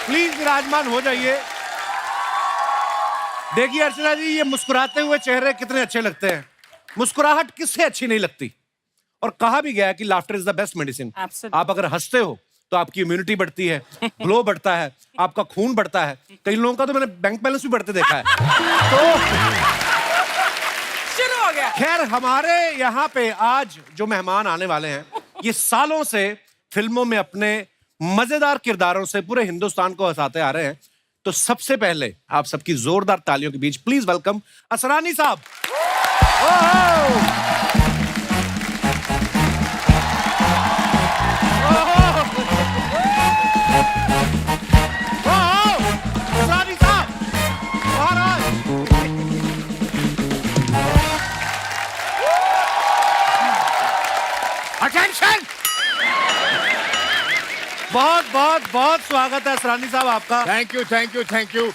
Please विराजमान हो जाइए। देखिए अर्चना जी, ये मुस्कुराते हुए चेहरे कितने अच्छे लगते हैं। मुस्कुराहट किससे अच्छी नहीं लगती। और कहा भी गया है कि laughter is the best medicine. आप अगर हंसते हो तो आपकी इम्यूनिटी बढ़ती है, ग्लो बढ़ता है, आपका खून बढ़ता है। कई लोगों का तो मैंने बैंक बैलेंस भी बढ़ते देखा है। तो शुरू हो गया। खैर, हमारे यहाँ पे आज जो मेहमान आने वाले हैं, ये सालों से फिल्मों में अपने मजेदार किरदारों से पूरे हिंदुस्तान को हंसाते आ रहे हैं। तो सबसे पहले आप सबकी जोरदार तालियों के बीच प्लीज वेलकम असरानी साहब। असरानी साहब महाराज। अटेंशन। बहुत बहुत बहुत स्वागत है असरानी साहब आपका। Thank you thank you thank you.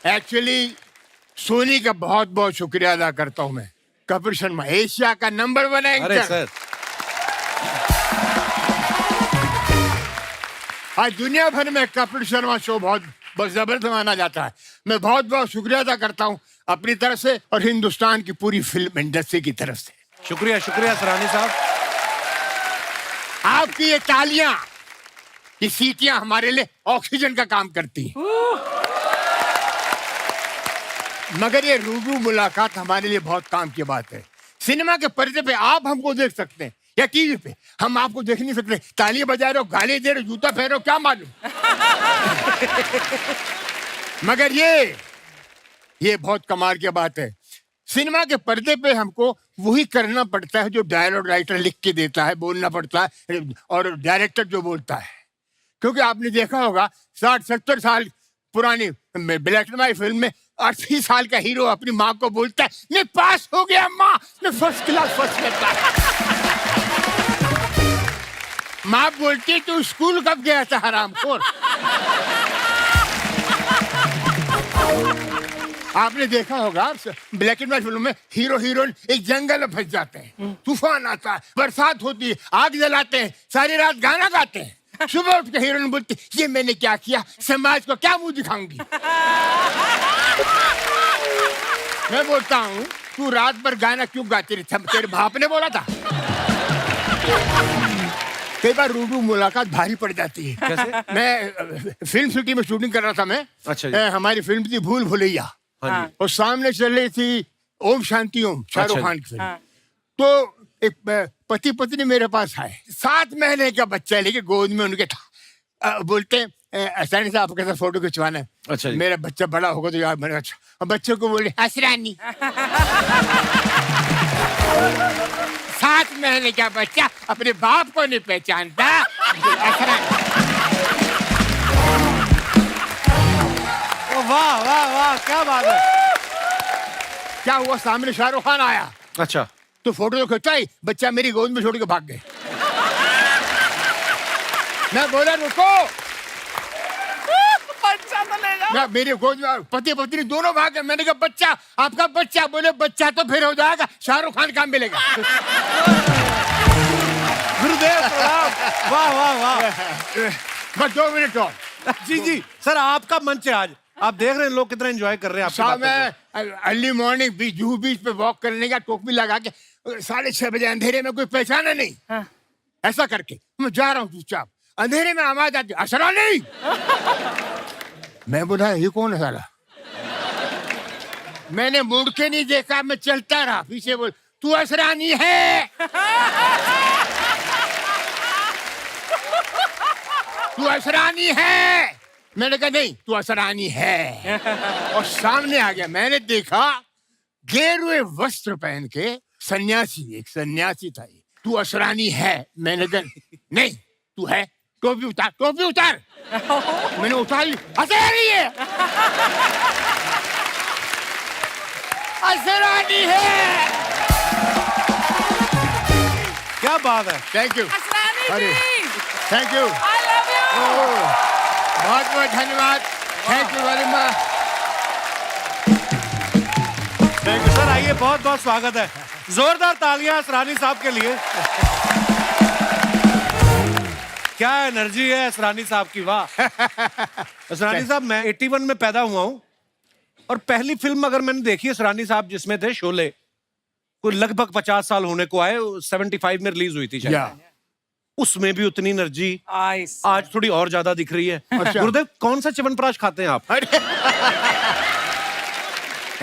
Actually Sony का बहुत बहुत शुक्रिया अदा करता हूं मैं। कपिल शर्मा एशिया का नंबर 1 एंकर। अरे सर, आज दुनिया भर में कपिल शर्मा शो बहुत जबरदस्त माना जाता है। मैं बहुत बहुत शुक्रिया अदा करता हूं अपनी तरफ से और हिंदुस्तान की पूरी फिल्म इंडस्ट्री की तरफ से। शुक्रिया शुक्रिया असरानी साहब। आपकी ये तालियां, ये सीटियां हमारे लिए ऑक्सीजन का काम करती हैं। मगर ये रूबरू मुलाकात हमारे लिए बहुत काम की बात है। सिनेमा के पर्दे पे आप हमको देख सकते हैं या टीवी पे, हम आपको देख नहीं सकते। तालियां बजा रहे हो, गाली दे रहे हो, जूता फेर रहे हो, क्या मालूम। मगर ये बहुत कमाल की बात है। सिनेमा के पर्दे पे हमको वही करना पड़ता है जो डायलॉग राइटर लिख के देता है, बोलना पड़ता है, और डायरेक्टर जो बोलता है। क्योंकि आपने देखा होगा 60-70 साल पुरानी ब्लैक एंड व्हाइट फिल्म में 80 साल का हीरो अपनी माँ को बोलता है, मैं पास हो गया माँ, मैं फर्स्ट क्लास फर्स्ट करता। माँ बोलती तू स्कूल कब गया था हरामखोर। आपने देखा होगा ब्लैक एंड व्हाइट फिल्म में हीरो हीरोइन एक जंगल में फंस जाते हैं, तूफान आता है, बरसात होती है, आग जलाते हैं, सारी रात गाना गाते हैं। सुबह उठ के हीरोइन बोलती ये मैंने क्या किया, समाज को क्या मुंह दिखाऊंगी। मैं बोलता हूँ तू रात भर गाना क्यों गाती रही, तेरे बाप ने बोला था। कई बार रूबरू मुलाकात भारी पड़ जाती है। कैसे? मैं फिल्म सिटी में शूटिंग कर रहा था मैं। अच्छा जी। हमारी फिल्म थी भूल भुलैया। हाँ। और सामने चल रही थी ओम शांति ओम, शाहरुख खान की फिल्म। तो एक पति पत्नी मेरे पास आए, 7 महीने का बच्चा लेके गोद में उनके था। बोलते असरानी साहब आपके साथ फोटो खिंचवाना है। अच्छा जी। मेरा बच्चा बड़ा होगा तो यार, मैंने अच्छा। और बच्चे को बोले असरानी। 7 महीने का बच्चा अपने बाप को नहीं पहचानता। वाह वाह वाह, क्या बात है। क्या हुआ, सामने शाहरुख खान आया। अच्छा, तो फोटो तो खिंचाई, बच्चा मेरी गोद में छोड़ के भाग गए। मैं बोला रुको, बच्चा तो ले जाओ। मैं मेरी गोद में, पति पत्नी दोनों भाग गए। मैंने कहा बच्चा, आपका बच्चा। बोले बच्चा तो फिर हो जाएगा, शाहरुख खान काम मिलेगा। गुरुदेव प्रणाम। वाह वाह वाह। बस 2 मिनट और। जी जी सर, आपका मंच है आज। आप देख रहे हैं लोग कितना एंजॉय कर रहे हैं आपकी शाम बातों को। में अर्ली मॉर्निंग जुहू बीच पे वॉक करने का, टोपी लगा के 6:30 बजे अंधेरे में, कोई पहचाना नहीं। हाँ। ऐसा करके मैं जा रहा हूँ चुपचाप, अंधेरे में आवाज आती असरानी। मैं बोला ये कौन है साला। मैंने मुड़ के नहीं देखा, मैं चलता रहा। पीछे बोल तू असरानी है, तू असरानी है। मैंने कहा नहीं, तू असरानी है। और सामने आ गया। मैंने देखा गेरुए वस्त्र पहन के एक सन्यासी था। ये तू असरानी है। मैंने कहा नहीं तू है। टोपी उतार, टोपी उतार। मैंने उतार ली। असरानी है, असरानी है। क्या बात है। Thank you. असरानी अरे ji, thank you, I love you। बहुत बहुत धन्यवाद। Thank you very much. Thank you sir. आइए, बहुत बहुत स्वागत है। जोरदार तालियां असरानी साहब के लिए। क्या एनर्जी है असरानी साहब की, वाह। असरानी साहब, मैं 81 में पैदा हुआ हूं और पहली फिल्म अगर मैंने देखी असरानी साहब जिसमें थे शोले, कोई लगभग 50 साल होने को आए, 75 में रिलीज हुई थी शायद। या उसमें भी उतनी एनर्जी आइस आज थोड़ी और ज्यादा दिख रही है। अच्छा। गुरुदेव, कौन सा च्यवनप्राश खाते हैं आप?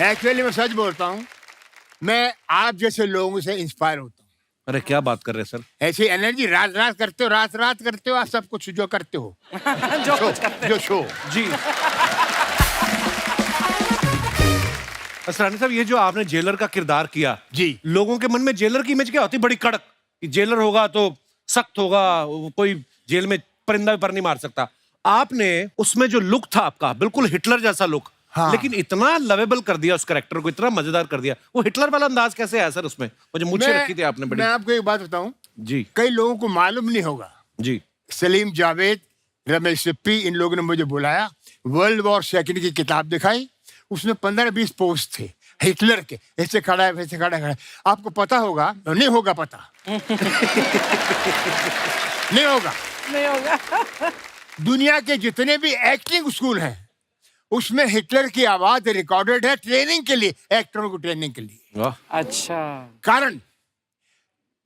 एक्चुअली मैं सच बोलता हूँ, मैं आप जैसे लोगों से इंस्पायर होता हूँ। अरे क्या बात कर रहे हैं सर। ऐसी एनर्जी रात रात करते हो, रात रात करते हो आप सब कुछ जो करते हो। जो कुछ करते जो शो जी। असरानी साहब, ये जो आपने जेलर का किरदार किया, जी। लोगों के मन में जेलर की इमेज क्या होती? बड़ी कड़क, कि जेलर होगा तो सख्त होगा, वो कोई जेल में परिंदा भी पर नहीं मार सकता। आपने उसमें जो लुक था आपका, बिल्कुल हिटलर जैसा लुक। हाँ। लेकिन इतना लवेबल कर दिया उस कैरेक्टर को, इतना मजेदार कर दिया। वो हिटलर वाला अंदाज कैसे आया सर उसमें? वो जो मुझे रखी थी आपने बड़ी। मैं आपको एक बात बताऊं, जी कई लोगों को मालूम नहीं होगा। जी। सलीम जावेद, रमेश सिप्पी, इन लोगों ने मुझे बुलाया, वर्ल्ड वॉर सेकंड की किताब दिखाई। उसमें 15-20 पोस्ट थे हिटलर के, ऐसे खड़ा है, वैसे खड़ा है। आपको पता होगा, नहीं होगा पता। नहीं होगा। नहीं होगा। दुनिया के जितने भी एक्टिंग स्कूल हैं उसमें हिटलर की आवाज रिकॉर्डेड है, ट्रेनिंग के लिए, एक्टरों को ट्रेनिंग के लिए। वाह। अच्छा। कारण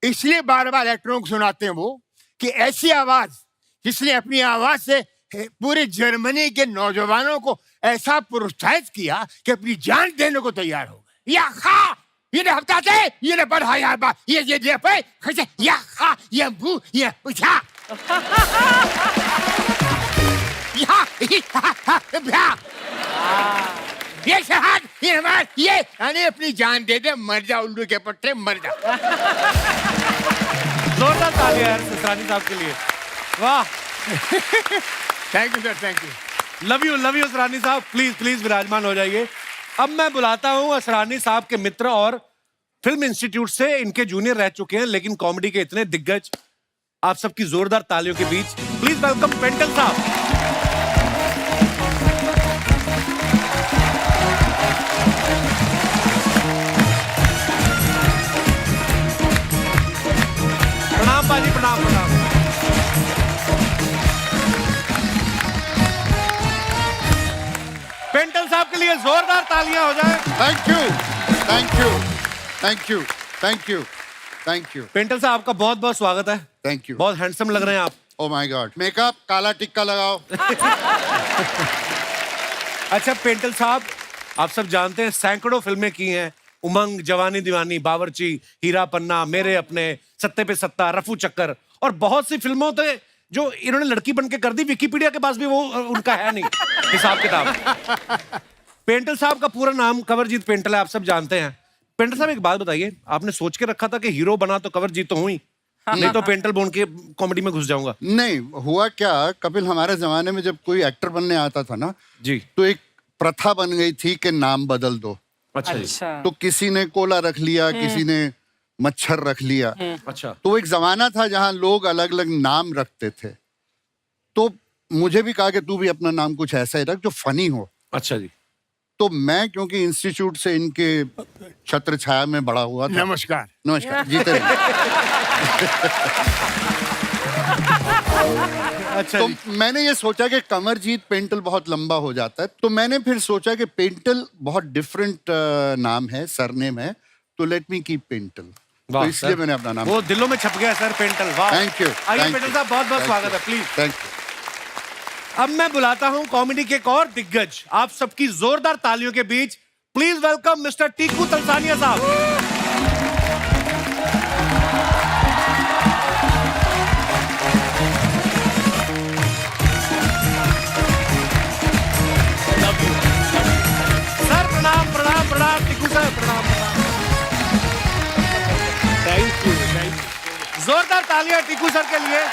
इसलिए बार बार एक्टरों को सुनाते हैं वो, कि ऐसी आवाज जिसने अपनी आवाज से पूरे जर्मनी के नौजवानों को ऐसा प्रोत्साहित किया कि अपनी जान देने को तैयार हो गए। या खा ये हफ्ता थे, ये बढ़ाया बा, ये पे खचे, या खा ये भू ये पूछा ये शहाद ये मार ये अरे अपनी जान दे दे, मर जा उल्लू के पट्टे, मर जा। जोरदार तालियां यार असरानी साहब के लिए, वाह। Thank you sir, thank you. Love you Asrani साहब। प्लीज प्लीज विराजमान हो जाइए। अब मैं बुलाता हूं असरानी साहब के मित्र और फिल्म इंस्टीट्यूट से इनके जूनियर रह चुके हैं, लेकिन कॉमेडी के इतने दिग्गज, आप सबकी जोरदार तालियों के बीच प्लीज वेलकम पेंटल साहब। प्रणाम बाजी, प्रणाम प्रणाम। पेंटल साहब के लिए जोरदार तालियां हो जाए। Thank you, thank you, thank you, thank you, thank you, Paintal साहब, आपका बहुत बहुत स्वागत है। Thank you. बहुत हैंडसम लग रहे हैं आप। ओ माय गॉड, मेकअप, काला टिक्का लगाओ। अच्छा पेंटल साहब, आप सब जानते हैं सैकड़ों फिल्में की हैं, उमंग, जवानी दीवानी, बावर्ची, हीरा पन्ना, मेरे अपने, सत्ते पे सत्ता, रफू चक्कर, और बहुत सी फिल्मों थे जो इन्होंने लड़की बन के कर दी। विकिपीडिया के पास भी वो उनका है नहीं हिसाब किताब। पेंटल साहब का पूरा नाम कंवरजीत पेंटल है, आप सब जानते हैं। पेंटल साहब, एक बात बताइए, आपने सोच के रखा था कि हीरो बना तो कंवरजीत तो हूं ही, नहीं तो पेंटल बोन के कॉमेडी में घुस जाऊंगा? नहीं हुआ क्या, कपिल, हमारे जमाने में जब कोई एक्टर बनने आता था ना जी, तो एक प्रथा बन गई थी कि नाम बदल दो। अच्छा जी, अच्छा। तो किसी ने कोला रख लिया, किसी ने मच्छर रख लिया। अच्छा। तो एक जमाना था जहां लोग अलग अलग नाम रखते थे। तो मुझे भी कहा कि तू भी अपना नाम कुछ ऐसा ही रख जो फनी हो। अच्छा जी। तो मैं क्योंकि इंस्टीट्यूट से इनके छत्र छाया में बड़ा हुआ था। नमस्कार। नमस्कार, जीते रहिए। अच्छा तो जी। मैंने ये सोचा कि कमरजीत पेंटल बहुत लंबा हो जाता है, तो मैंने फिर सोचा कि पेंटल बहुत डिफरेंट नाम है, सरनेम है, तो लेट मी कीप पेंटल। तो वाह, इसलिए सर। मैंने अपना नाम। वो दिलों में छप गया सर, पेंटल। वाह, थैंक यू। आइए पेंटल साहब, बहुत बहुत स्वागत है, प्लीज। Thank you. अब मैं बुलाता हूं कॉमेडी के एक और दिग्गज, आप सबकी जोरदार तालियों के बीच please welcome mister Tiku Talsania साहब। सर प्रणाम प्रणाम प्रणाम, टीकू सर प्रणाम प्रणाम। Thank you, thank you. जोरदार तालियां टीकू सर के लिए।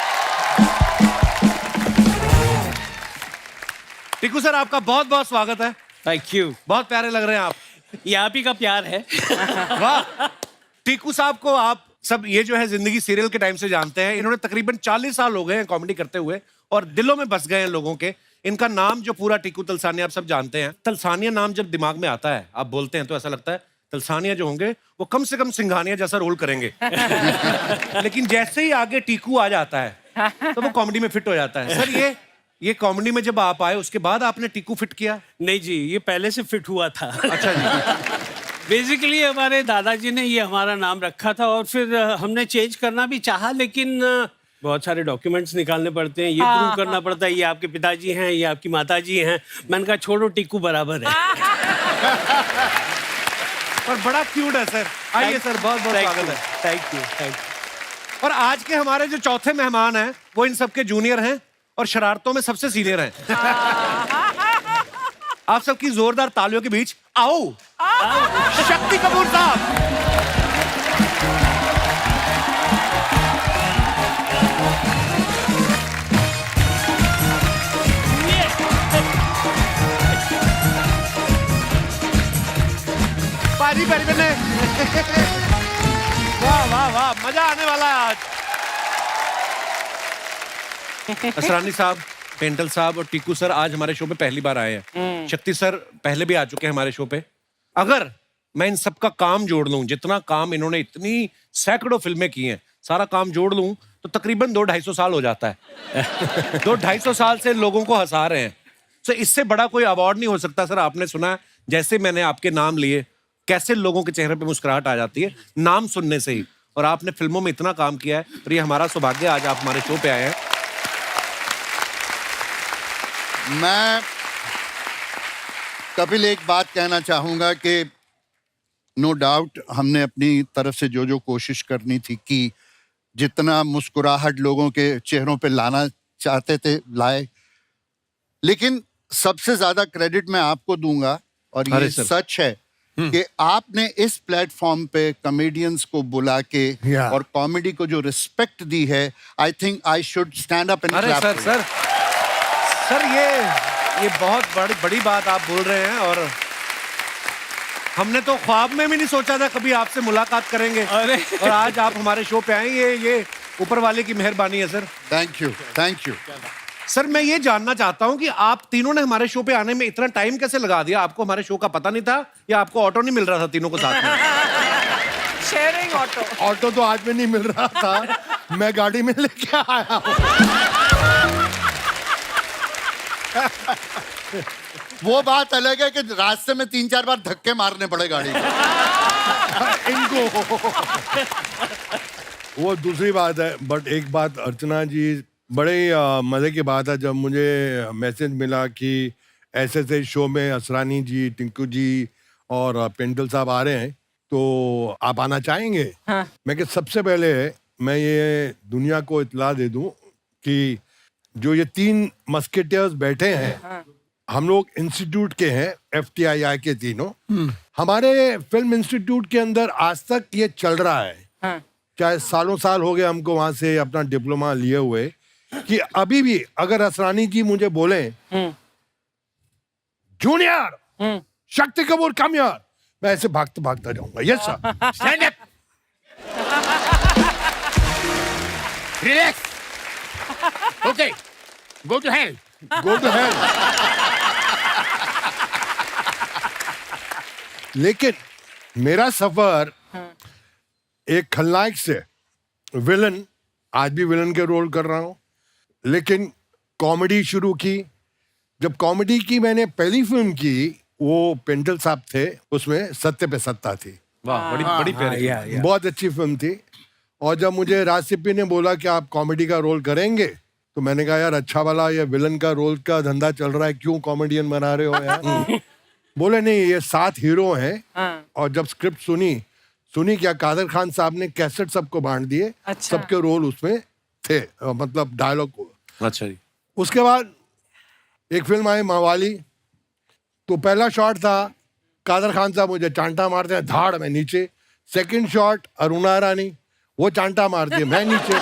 टीकू सर, आपका बहुत बहुत स्वागत है। Thank you. बहुत प्यारे लग रहे हैं आप। ये आप ही का प्यार है। वाह। टीकू साहब को आप सब ये जो है जिंदगी सीरियल के टाइम से जानते हैं। इन्होंने तकरीबन 40 साल हो गए हैं कॉमेडी करते हुए और दिलों में बस गए हैं लोगों के। इनका नाम जो पूरा टीकू तलसानिया, आप सब जानते हैं। तलसानिया नाम जब दिमाग में आता है, आप बोलते हैं तो ऐसा लगता है तलसानिया जो होंगे वो कम से कम सिंघानिया जैसा रोल करेंगे। लेकिन जैसे ही आगे टीकू आ जाता है तो वो कॉमेडी में फिट हो जाता है। सर ये कॉमेडी में जब आप आए उसके बाद आपने टीकू फिट किया? नहीं जी, ये पहले से फिट हुआ था। अच्छा जी। बेसिकली हमारे दादाजी ने ये हमारा नाम रखा था और फिर हमने चेंज करना भी चाहा, लेकिन बहुत सारे डॉक्यूमेंट्स निकालने पड़ते हैं, ये प्रूव करना पड़ता है ये आपके पिताजी हैं, ये आपकी माताजी हैं। मैंने कहा छोड़ो, टीकू बराबर है। और बड़ा क्यूट है सर। आइए सर, बहुत बहुत स्वागत है। Thank you. और आज के हमारे जो चौथे मेहमान हैं वो इन सबके जूनियर हैं और शरारतों में सबसे सीनियर हैं। आप सबकी जोरदार तालियों के बीच आओ शक्ति कपूर साहब। पारी पारी बने। वाह वाह वाह, मजा आने वाला है आज। असरानी साहब, पेंटल साहब और टीकू सर आज हमारे शो पे पहली बार आए हैं। शक्ति सर पहले भी आ चुके हैं हमारे शो पे। अगर मैं इन सबका काम जोड़ लूं, जितना काम इन्होंने इतनी सैकड़ों फिल्में की हैं, सारा काम जोड़ लूं तो तकरीबन 200-250 साल हो जाता है। 200-250 साल से लोगों को हंसा रहे हैं। तो इससे बड़ा कोई अवार्ड नहीं हो सकता। सर आपने सुना है जैसे मैंने आपके नाम लिए कैसे लोगों के चेहरे पे मुस्कुराहट आ जाती है नाम सुनने से ही। और आपने फिल्मों में इतना काम किया है और ये हमारा सौभाग्य आज आप हमारे शो पे आए हैं। मैं कपिल एक बात कहना चाहूंगा कि नो डाउट हमने अपनी तरफ से जो जो कोशिश करनी थी कि जितना मुस्कुराहट लोगों के चेहरों पे लाना चाहते थे लाए, लेकिन सबसे ज्यादा क्रेडिट मैं आपको दूंगा और ये सच है कि आपने इस प्लेटफॉर्म पे कॉमेडियंस को बुला के और कॉमेडी को जो रिस्पेक्ट दी है, I think I should stand up and clap. Sir ये बहुत बड़ी बात आप बोल रहे हैं और हमने तो ख्वाब में भी नहीं सोचा था कभी आपसे मुलाकात करेंगे। और आज आप हमारे शो पे आए, ये ऊपर वाले की मेहरबानी है sir. Thank you, thank you. Sir मैं ये जानना चाहता हूं कि आप तीनों ने हमारे शो पे आने में इतना टाइम कैसे लगा दिया? आपको हमारे शो का पता नहीं था या आपको ऑटो नहीं मिल रहा था तीनों को साथ में? Sharing auto. ऑटो तो आज में नहीं मिल रहा था, मैं गाड़ी में लेके आया हूं। वो बात अलग है कि रास्ते में 3-4 बार धक्के मारने पड़े गाड़ी में। इनको वो दूसरी बात है। बट एक बात अर्चना जी, बड़े मजे की बात है जब मुझे मैसेज मिला कि ऐसे शो में असरानी जी, टिंकू जी और पेंटल साहब आ रहे हैं, तो आप आना चाहेंगे? हाँ। मैं कि सबसे पहले मैं ये दुनिया को इत्तला दे दूं कि जो ये 3 मस्केटियर्स बैठे हैं, हाँ। हम लोग इंस्टीट्यूट के हैं, FTII के तीनों। हमारे फिल्म इंस्टीट्यूट के अंदर आज तक ये चल रहा है, हाँ। चाहे सालों साल हो गए हमको वहां से अपना डिप्लोमा लिए हुए, कि अभी भी अगर असरानी जी मुझे बोले जूनियर शक्ति कपूर कम यार, मैं ऐसे भागता भागता जाऊंगा। Yes sir. Stand up, relax, okay, go to hell, go to hell. लेकिन मेरा सफर एक खलनायक से विलन, आज भी विलन के रोल कर रहा हूं, लेकिन कॉमेडी शुरू की। जब कॉमेडी की मैंने पहली फिल्म की, वो पेंटल साहब थे, उसमें सत्य पे सत्ता थी। वाह, बड़ी प्यारी, बहुत अच्छी फिल्म थी। और जब मुझे राज सिप्पी ने बोला कि आप कॉमेडी का रोल करेंगे, तो मैंने कहा यार अच्छा वाला ये विलन का रोल का धंधा चल रहा है, क्यों कॉमेडियन बना रहे हो यार? बोले नहीं, ये 7 हीरो हैं। और जब स्क्रिप्ट सुनी क्या, कादर खान साहब ने कैसेट सबको बांट दिए। अच्छा। सबके रोल उसमें थे, मतलब डायलॉग को। अच्छा जी। उसके बाद एक फिल्म आई मवाली, तो पहला शॉट था कादर खान साहब मुझे चांटा मारते हैं धाड़ में नीचे। सेकंड शॉट अरुणा रानी, वो चांटा मारती है, मैं नीचे।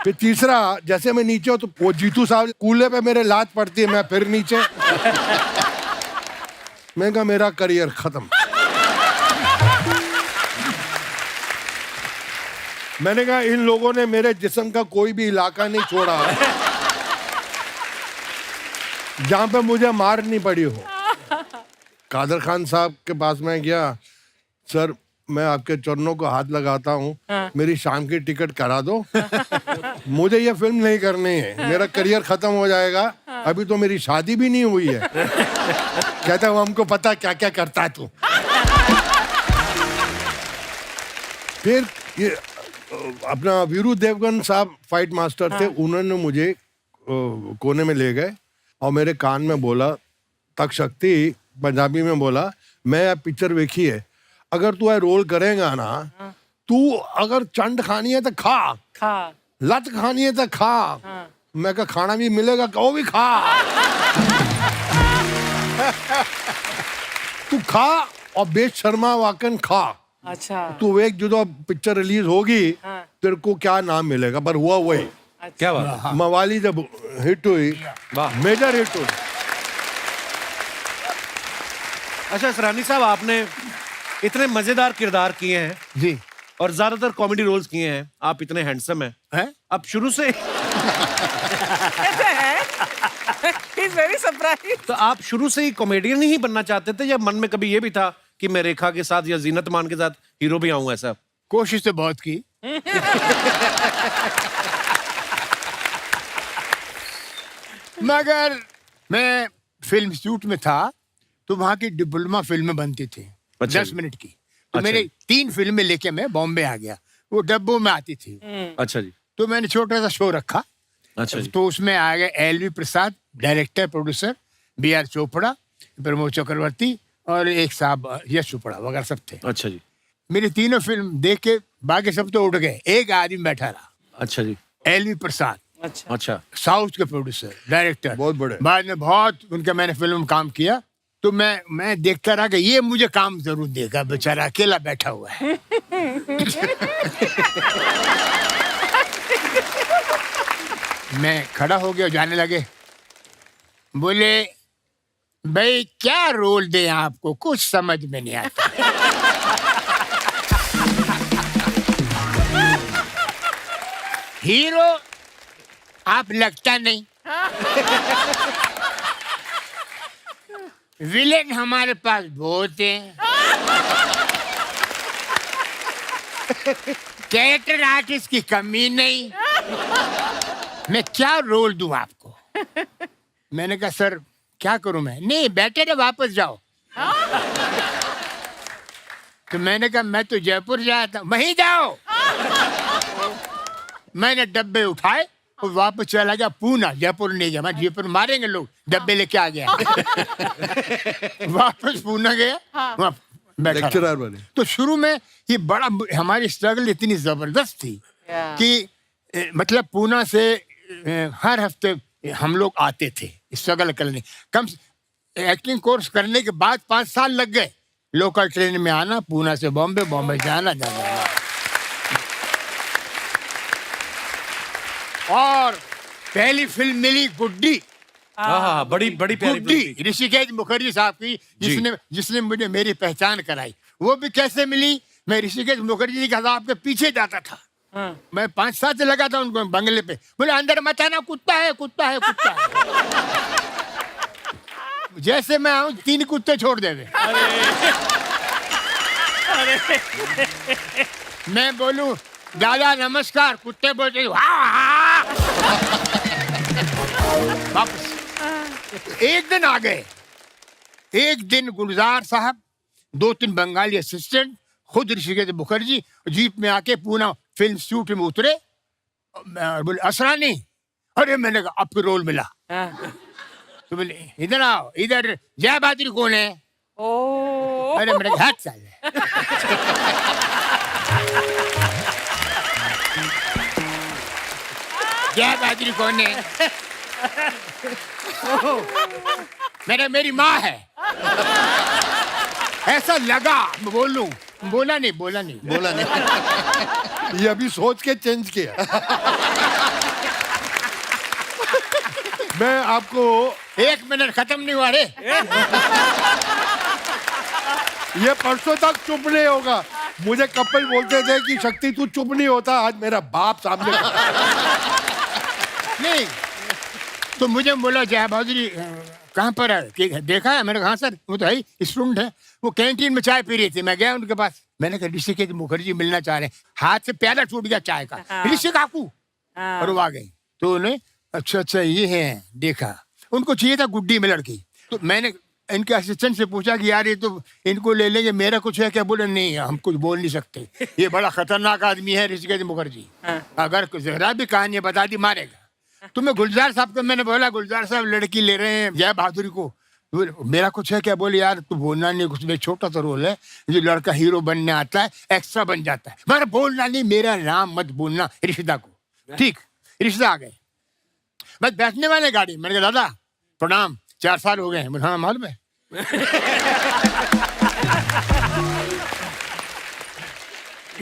फिर तीसरा जैसे मैं नीचे हूं तो वो जीतू साहब कूल्हे पे मेरे लात पड़ती है, मैं फिर नीचे। मैं कहा मेरा करियर खत्म। मैंने कहा इन लोगों ने मेरे जिस्म का कोई भी इलाका नहीं छोड़ा जहां पे मुझे मार नहीं पड़ी हो। कादर खान साहब के पास मैं गया, सर मैं आपके चरणों को हाथ लगाता हूँ, मेरी शाम की टिकट करा दो। मुझे ये फिल्म नहीं करनी है, मेरा करियर खत्म हो जाएगा। अभी तो मेरी शादी भी नहीं हुई है। कहता हूँ हमको पता क्या क्या करता है तू। फिर ये अपना वीरू देवगन साहब फाइट मास्टर थे, उन्होंने मुझे कोने में ले गए और मेरे कान में बोला, तक शक्ति पंजाबी में बोला, मैं अब पिक्चर देखी है, अगर तू ये रोल करेगा ना, तू अगर चंड खानी है तो खा, लत खानी है तो खा। मैं कहा खाना भी मिलेगा, वो भी खा। तू खा और बेशर्मा वाकन खा। अच्छा। तू एक जो पिक्चर रिलीज होगी, तेरे को क्या नाम मिलेगा, पर हुआ वही। क्या बात। मवाली जब हिट हुई, मेजर हिट हुई। अच्छा सरानी साहब, आपने इतने मजेदार किरदार किए हैं जी, और ज्यादातर कॉमेडी रोल्स किए हैं, आप इतने हैंडसम हैं। हैं? अब शुरू से He's very surprised. तो आप शुरू से ही कॉमेडियन ही बनना चाहते थे, या मन में कभी ये भी था कि मैं रेखा के साथ या जीनत मान के साथ हीरो भी आऊं? ऐसा कोशिश तो बहुत की। मगर मैं फिल्म इंस्टीट्यूट में था तो वहां की डिप्लोमा फिल्में बनती थी, अच्छा 10 जी। मिनट की। तो अच्छा मेरे जी। 3 फिल्में लेके मैं बॉम्बे आ गया, वो डब्बों में आती थी। अच्छा जी। तो मैंने छोटा सा शो रखा। अच्छा जी। तो उसमें आ गए LV Prasad director producer, BR Chopra, Pramod Chakraborty और एक साहब यश चोपड़ा वगैरह सब थे। अच्छा जी। मेरी तीनों फिल्म देख के बाकी सब तो उठ गए, एक आदमी बैठा रहा, अच्छा जी। एलवी प्रसाद, अच्छा। अच्छा। साउथ के प्रोड्यूसर डायरेक्टर, बहुत बड़े। बाद में बहुत उनका मैंने फिल्म में काम किया। तो मैं देखता रहा कि ये मुझे काम जरूर देगा, बेचारा अकेला बैठा हुआ है। मैं खड़ा हो गया, जाने लगे, बोले भाई क्या रोल दे आपको, कुछ समझ में नहीं आता। हीरो आप लगता नहीं, विलेन हमारे पास बहुत हैं, कैरेक्टर आर्टिस्ट की कमी नहीं, मैं क्या रोल दूं आपको? मैंने कहा सर क्या करूं मैं? नहीं बेटर है वापस जाओ। तो मैंने कहा मैं तो जयपुर जाया था। वहीं जाओ। मैंने डब्बे उठाए और वापस चला गया पूना, जयपुर नहीं गया, मैं जयपुर मारेंगे लोग, डब्बे लेके आ गया। वापस पूना गया, वहाँ बैठा रहा। लेक्चरर बने। तो शुरू में ये बड़ा हमारी स्ट्रगल इतनी जबरदस्त थी कि मतलब पूना से हर हफ्ते हम लोग आते थे स्ट्रगल करने। कम एक्टिंग कोर्स करने के बाद 5 साल लग गए लोकल ट्रेन में आना, पूना से बॉम्बे, बॉम्बे जाना जाना। और पहली फिल्म मिली गुड्डी। हाँ, बड़ी बड़ी प्यारी फिल्म गुड्डी थी। ऋषिकेश मुखर्जी साहब की, जिसने मुझे मेरी पहचान कराई। वो भी कैसे मिली? मैं ऋषिकेश मुखर्जी जी के साहब के पीछे जाता था। मैं 5 साल से लगा था उनको बंगले पे। बोले अंदर मत आना, कुत्ता है, कुत्ता है, कुत्ता है। जैसे मैं आऊं 3 कुत्ते छोड़ देवे। मैं बोलूं दादा नमस्कार, कुत्ते बोलते वापस। एक दिन आ गए, एक दिन गुलजार साहब, 2-3 बंगाली असिस्टेंट, खुद ऋषिकेश मुखर्जी जीप में आके पूना फिल्म शूट में उतरे। बोले असरानी, अरे मैंने कहा आपको रोल मिला। तो बोले इधर आओ, इधर जय बहादुर कौन है? ओ। अरे मैंने कहा हट साले। जय बहादुर कौन है? मेरी माँ है। ऐसा लगा, बोलूं, बोला नहीं। बोला नहीं। ये अभी सोच के चेंज किया। मैं आपको 1 मिनट खत्म नहीं हुआ रे। ये परसों तक चुप नहीं होगा। मुझे कपिल बोलते थे कि शक्ति तू चुप नहीं होता, आज मेरा बाप सामने। नहीं तो मुझे बोला जय बहादुरी कहाँ पर है कि देखा है? मैंने कहा हाँ सर वो तो है स्टूडेंट है। वो कैंटीन में चाय पी रही थी, मैं गया उनके पास। मैंने कहा ऋषिकेश मुखर्जी मिलना चाह रहे हैं, हाथ से प्याला टूट गया चाय का, ऋषि काकू, और वो आ गए। तो उन्हें अच्छा ये है, देखा उनको चाहिए था गुड्डी में लड़की। तो मैंने इनके असिस्टेंट से पूछा कि यार ये तो इनको ले लेंगे, मेरा कुछ है क्या? बोले नहीं, हम कुछ बोल नहीं सकते, ये बड़ा खतरनाक आदमी है ऋषिकेश मुखर्जी, अगर जरा भी कहानी बता दी मारेगा। तो मैं गुलजार साहब को मैंने बोला, गुलजार साहब लड़की ले रहे हैं जय बहादुरी को, मेरा कुछ है क्या? बोले यार तू बोलना नहीं, कुछ में छोटा सा रोल है, जो लड़का हीरो बनने आता है एक्स्ट्रा बन जाता है, मगर बोलना नहीं, मेरा नाम मत बोलना रिश्ता को। ठीक, रिश्ता आ गए, बस बैठने वाले गाड़ी। मैंने कहा दादा प्रणाम, 4 साल हो गए हैं। हाँ मालूम है।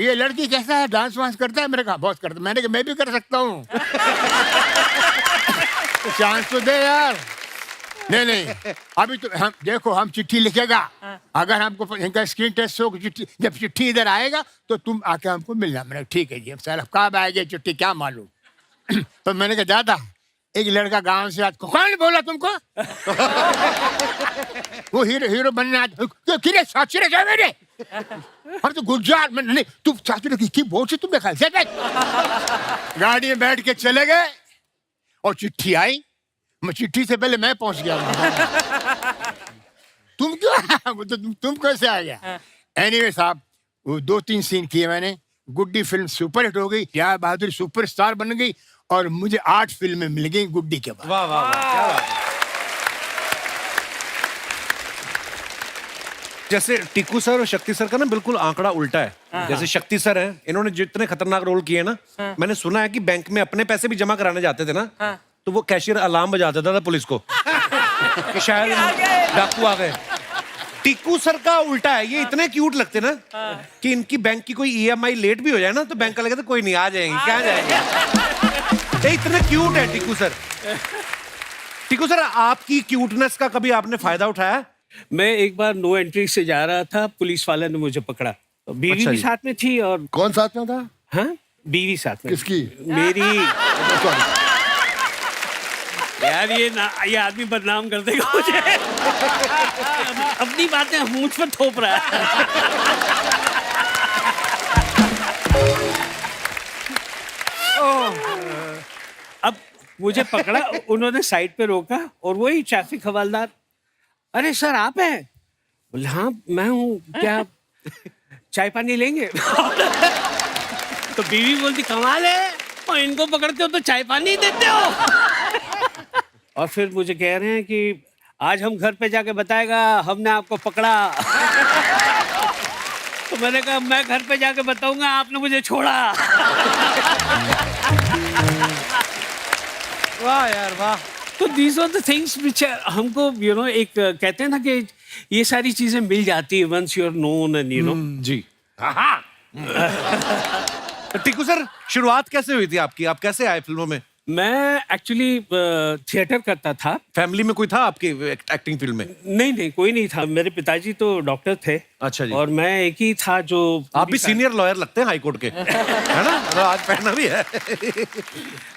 ये लड़की कैसा है, डांस वांस करता है? मेरे कहा बहुत करता। मैंने कहा मैं भी कर सकता हूँ। चांस तो दे यार। नहीं अभी तो हम देखो, हम चिट्ठी लिखेगा, अगर हमको इनका स्क्रीन टेस्ट हो, जब चिट्ठी इधर आएगा तो तुम आके हमको मिलना। मैंने ठीक है जी, सर कब आएगी चिट्ठी क्या मालूम। तो मैंने कहा दादा एक लड़का गांव से आज, कौन बोला तुमको? वो हीरो बनने आज किरे साचिरे जा मेरे, हम तो गुलजार में नहीं, तुम साचिरे की बोल से तुमने खाया से। गाड़ी में बैठ के चले गए और चिट्ठी आई, मैं चिट्ठी से पहले मैं पहुंच गया। तुम क्यों तुम कैसे आ गया? एनीवे साहब, वो 2-3 सीन किए मैंने, गुड्डी फिल्म सुपरहिट हो गई, जय बहादुर सुपरस्टार बन गई, और मुझे 8 फिल्में मिल गई गुड्डी के बाद। वाह वाह वाह, क्या बात है। जैसे टीकू सर और शक्ति सर का ना बिल्कुल आंकड़ा उल्टा है। जैसे शक्ति सर हैं, इन्होंने जितने खतरनाक रोल किए ना, मैंने सुना है कि बैंक में अपने पैसे भी जमा कराने जाते थे ना, तो वो कैशियर अलार्म बजा देता था पुलिस को कि शायद डाकू आ गए। टीकू सर का उल्टा है, ये इतने क्यूट लगते ना कि इनकी बैंक की कोई EMI लेट भी हो जाए ना तो बैंक वाले कहते कोई नहीं, आ जाएंगे, क्या जाएंगे। इतने क्यूट है टीकू सर। टीकू सर, आपकी क्यूटनेस का कभी आपने फायदा उठाया? मैं एक बार नो एंट्री से जा रहा था, पुलिस वाले ने मुझे पकड़ा, बीवी अच्छा भी जी। साथ में थी, और कौन साथ में था? हाँ बीवी साथ में। किसकी? मेरी। यार ये आदमी बदनाम कर देगा मुझे। अपनी बातें मुझ पर थोप रहा है। अब मुझे पकड़ा, उन्होंने साइड पे रोका, और वही ट्रैफिक हवलदार, अरे सर आप हैं? बोले हाँ मैं हूँ, क्या चाय पानी लेंगे? तो बीवी बोलती कमाल है, और इनको पकड़ते हो तो चाय पानी देते हो। और फिर मुझे कह रहे हैं कि आज हम घर पे जाके बताएगा हमने आपको पकड़ा। तो मैंने कहा मैं घर पे जाके बताऊंगा आपने मुझे छोड़ा। वाह यार वाह। तो these are the things which हमको एक कहते हैं ना कि ये सारी चीजें मिल जाती है once you are known and जी। टीकू सर, शुरुआत कैसे हुई थी आपकी? आप कैसे आए फिल्मों में? मैं एक्चुअली थिएटर करता था। फैमिली में कोई था आपकी एक्टिंग फील्ड में? नहीं कोई नहीं था, मेरे पिताजी तो डॉक्टर थे। अच्छा जी। और मैं एक ही था जो। आप भी सीनियर लॉयर लगते हैं हाई कोर्ट के, है ना? और आज पहना भी है।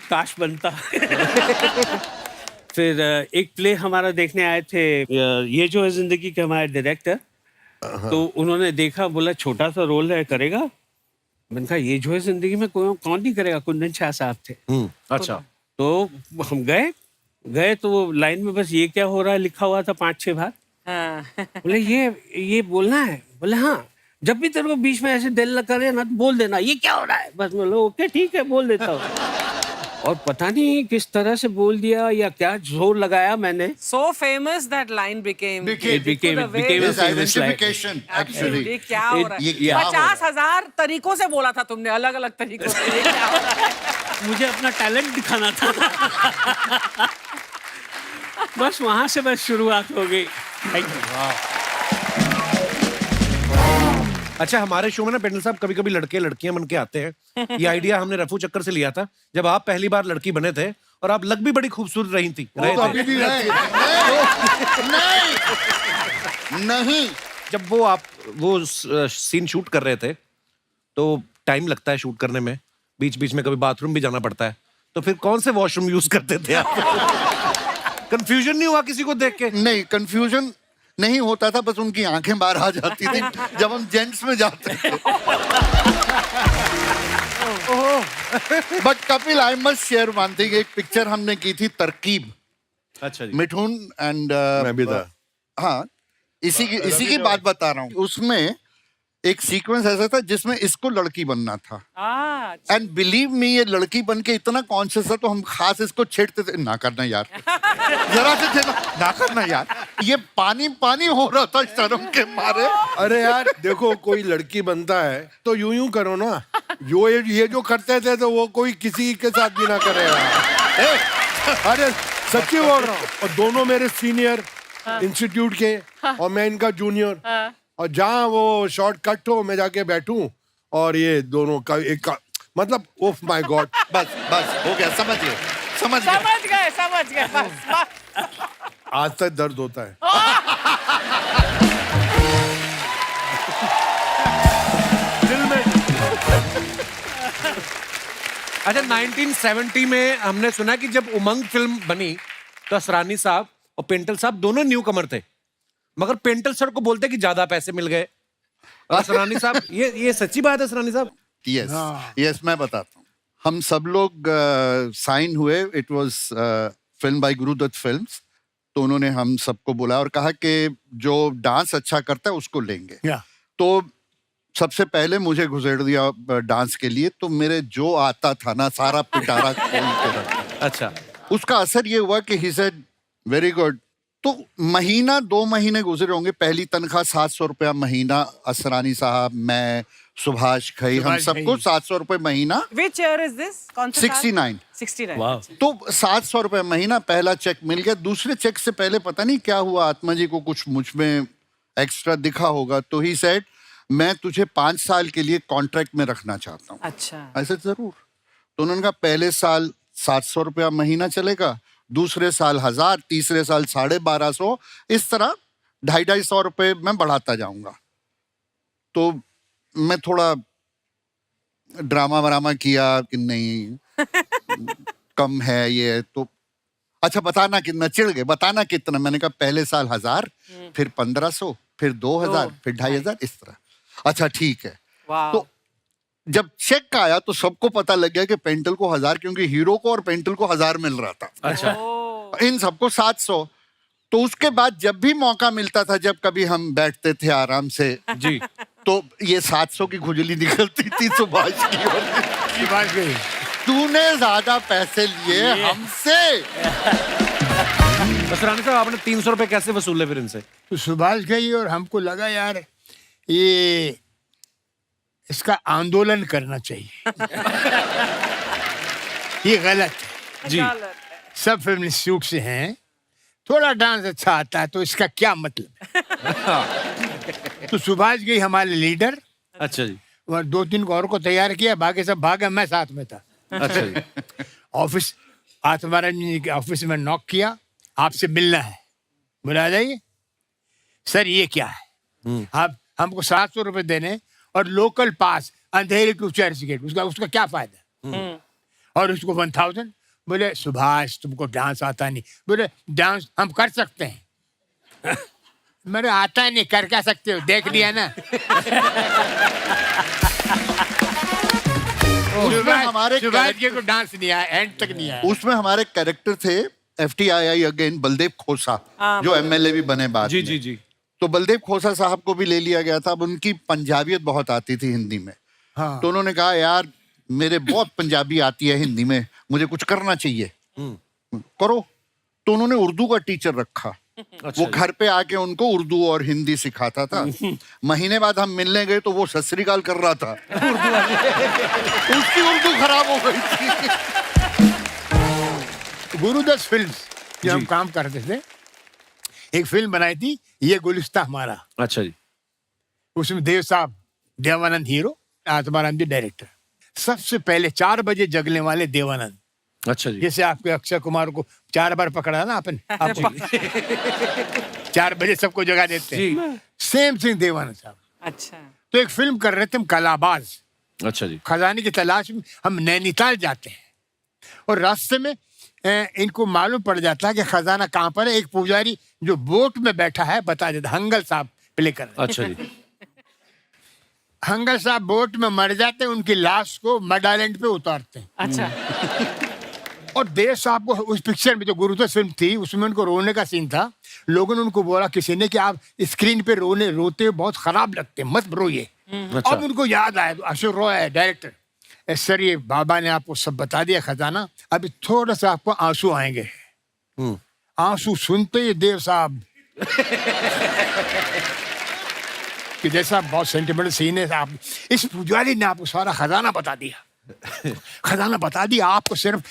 काश बनता। फिर एक प्ले हमारा देखने आए थे, ये जो है जिंदगी के हमारे डायरेक्टर, तो उन्होंने देखा, बोला छोटा सा रोल है, करेगा? मैंने कहा ये जो है जिंदगी में कौन नहीं करेगा, कुंदन शाह साहब थे। अच्छा। तो हम गए तो वो लाइन में बस ये क्या हो रहा है लिखा हुआ था 5-6 बार। बोले ये बोलना है? बोले हाँ, जब भी तेरे को बीच में ऐसे दिल करे ना तो बोल देना ये क्या हो रहा है, बस बोलो ओके ठीक है बोल देता हूँ। और पता नहीं किस तरह से बोल दिया या क्या जोर लगाया मैंने। So famous that line became. It became a His famous line. identification, actually. ये क्या हो रहा ये है? क्या हो रहा है? 50,000 तरीकों से बोला था तुमने, अलग अलग तरीकों से। ये क्या हो रहा है? मुझे अपना टैलेंट दिखाना था। बस वहां से बस शुरुआत हो गई। Thank you. अच्छा, हमारे शो में ना पेंडल साहब कभी कभी लड़के लड़कियां बन के आते हैं। ये आइडिया हमने रफू चक्कर से लिया था जब आप पहली बार लड़की बने थे, और आप लग भी बड़ी खूबसूरत रही थी। वो तो अभी भी रहे। नहीं। जब वो सीन शूट कर रहे थे तो टाइम लगता है शूट करने में, बीच बीच में कभी बाथरूम भी जाना पड़ता है, तो फिर कौन से वॉशरूम यूज करते थे आप? कंफ्यूजन नहीं हुआ किसी को देख के? नहीं, कंफ्यूजन नहीं होता था, बस उनकी आंखें बाहर आ जाती थी जब हम जेंट्स में जाते थे। But Kapil, I must share one thing, एक पिक्चर हमने की थी तरकीब, अच्छा जी। मिठुन एंड मैं भी था। हाँ, इसी की बात बता रहा हूँ। उसमें एक सीक्वेंस ऐसा था जिसमें इसको लड़की बनना था, एंड बिलीव मी, ये लड़की बन के इतना कॉन्शियस था, तो हम खास इसको छेड़ते थे, ना करना यार, जरा से छेड़ना, ना करना यार। ये पानी पानी हो रहा था शर्म के मारे। अरे यार देखो, कोई लड़की बनता है तो यूं यूं करो ना, जो ये जो करते थे तो वो कोई किसी के साथ भी ना करेगा। अरे सच्ची बोल रहा हूँ। और दोनों मेरे सीनियर इंस्टीट्यूट के, और मैं इनका जूनियर, और जहाँ वो शॉर्ट कट हो मैं जाके बैठूं, और ये दोनों का एक का, मतलब ओफ माय गॉड। बस बस हो गया, समझ गए। समझ गए बस। आज तक दर्द होता है। दिल में। अच्छा, 1970 में हमने सुना कि जब उमंग फिल्म बनी तो असरानी साहब और पेंटल साहब दोनों न्यू कमर थे, मगर पेंटल सर को बोलते कि ज्यादा पैसे मिल गए। और असरानी साहब, ये सच्ची बात है असरानी साहब? यस यस, मैं बताता हूँ। हम सब लोग साइन हुए, it was film by Guru Dutt films, तो उन्होंने हम सबको बुलाया और कहा कि जो डांस अच्छा करता है उसको लेंगे। तो सबसे पहले मुझे घुसेड़ दिया डांस के लिए, तो मेरे जो आता था ना सारा पिटारा खोल के रखा। अच्छा। उसका असर ये हुआ कि ही सेड वेरी गुड। तो महीना 2 महीने गुजरे होंगे, पहली तनख्वाह 700 रुपया महीना, असरानी साहब, मैं, सुभाष खई, हम सबको 700 रुपए महीना। Which year is this? कौन सा 69। 69। वाह। तो 700 रुपए महीना, पहला चेक मिल गया। दूसरे चेक से पहले पता नहीं क्या हुआ, आत्मा जी को कुछ मुझ में एक्स्ट्रा दिखा होगा, तो ही सेड मैं तुझे 5 साल के लिए कॉन्ट्रैक्ट में रखना चाहता हूँ। अच्छा। ऐसे जरूर। तो उन्होंने कहा पहले साल 700 रुपया महीना चलेगा, दूसरे साल 1000, तीसरे साल 1250, इस तरह 250 रुपए मैं बढ़ाता जाऊंगा। तो मैं थोड़ा ड्रामा वरामा किया कि नहीं कम है ये, तो अच्छा बताना कितना, चिढ़ गए, बताना कितना। मैंने कहा पहले साल 1000, फिर 1500, फिर 2000, फिर 2500, इस तरह। अच्छा ठीक है। तो जब चेक आया तो सबको पता लग गया कि पेंटल को 1000, क्योंकि हीरो को और पेंटल को 1000 मिल रहा था। अच्छा। इन सबको 700। तो उसके बाद जब भी मौका मिलता था, जब कभी हम बैठते थे आराम से जी, तो ये 700 की खुजली निकलती थी सुभाष की, और तूने ज्यादा पैसे लिए हमसे। असरानी साहब, आपने 300 रुपए कैसे वसूले फिर इनसे? तो सुभाष गई और हमको लगा यार ये इसका आंदोलन करना चाहिए। ये गलत है जी। सब फिल्म इंस्टीट्यूट से हैं, थोड़ा डांस अच्छा आता है तो इसका क्या मतलब है? तो सुभाष गई हमारे लीडर, अच्छा जी। और 2-3 को और को तैयार किया, बाकी सब भागे, मैं साथ में था। अच्छा जी। ऑफिस, आत्माराम जी के ऑफिस में नॉक किया, आपसे मिलना है, बुला जाइए। सर ये क्या है, आप हमको 700 रुपए देने और लोकल पास अंधेरे टू चर्च गेट, उसका क्या फायदा? और उसको 1000। बोले सुभाष तुमको डांस आता नहीं। बोले डांस हम कर सकते हैं। मेरे आता नहीं, कर क्या सकते हो, देख लिया ना। उसमें हमारे सुभाष जी को डांस नहीं आया, एंड तक नहीं आया। उसमें हमारे कैरेक्टर थे FTII अगेन बलदेव खोसा, जो MLA भी बने बाद जी में। जी जी। तो बलदेव खोसा साहब को भी ले लिया गया था। अब उनकी पंजाबियत बहुत आती थी हिंदी में। हाँ। तो उन्होंने कहा यार मेरे बहुत पंजाबी आती है हिंदी में, मुझे कुछ करना चाहिए, करो। तो उन्होंने उर्दू का टीचर रखा। अच्छा वो जी। घर पे आके उनको उर्दू और हिंदी सिखाता था। महीने बाद हम मिलने गए तो वो सत श्री अकाल कर रहा था। उसकी उर्दू खराब हो गई थी। गुरुदत्त फिल्म्स जो हम काम करते थे, एक फिल्म बनाई थी ये गुलिस्ता हमारा। अच्छा जी। उसमें देव साहब, देवानंद हीरो, आत्माराम जी डायरेक्टर। सबसे पहले 4 बजे जगने वाले देवानंद, अच्छा जी। जैसे आपके अक्षय कुमार को 4 बार पकड़ा ना अपन, आप 4 बजे सबको जगा देते हैं, सेम थिंग देवानंद साहब। अच्छा। तो एक फिल्म कर रहे थे हम, कलाबाज। अच्छा जी। खजाने की तलाश में हम नैनीताल जाते हैं, और रास्ते में इनको मालूम पड़ जाता है कि खजाना कहाँ पर है। एक पुजारी जो बोट में बैठा है बता देता, हंगल साहब प्ले कर रहे हैं। अच्छा जी। हंगल साहब बोट में मर जाते हैं, उनकी लाश को मड आइलैंड पे उतारते हैं। अच्छा और देव साहब को उस पिक्चर में जो गुरुत्व फिल्म थी उसमें उनको रोने का सीन था। लोगों ने उनको बोला किसी ने कि आप स्क्रीन पे रोते हुए बहुत खराब लगते हैं, मत रोइए। अच्छा। अब उनको याद आया, अशोक रॉय है डायरेक्टर, सर ये बाबा ने आपको सब बता दिया खजाना, अभी थोड़ा सा आपको आंसू आएंगे। आंसू सुनते ही देव साहब कि जैसा बहुत सेंटिमेंटल सीन है, आप इस पुजारी ने आपको सारा खजाना बता दिया। खजाना बता दिया आपको, सिर्फ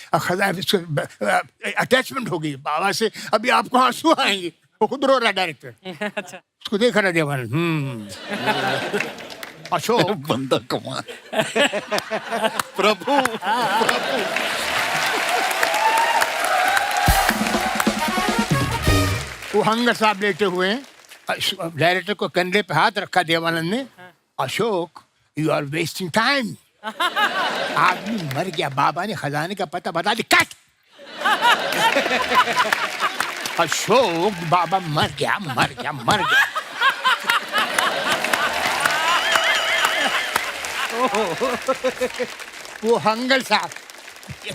अटैचमेंट होगी बाबा से, अभी आपको आंसू आएंगे। वो खुद रो रहा है डायरेक्टर। अच्छा उसको देख रहा देवान। अशोक बंदा कमाल। प्रभु वो हंगर साहब लेटे हुए हैं, डायरेक्टर को कंधे पे हाथ रखा देवानंद ने। Ashok you are wasting time. आदमी मर गया, बाबा ने खजाने का पता बता दिया। कट। अशोक बाबा मर गया, मर गया, मर गया। वो हंगल साहब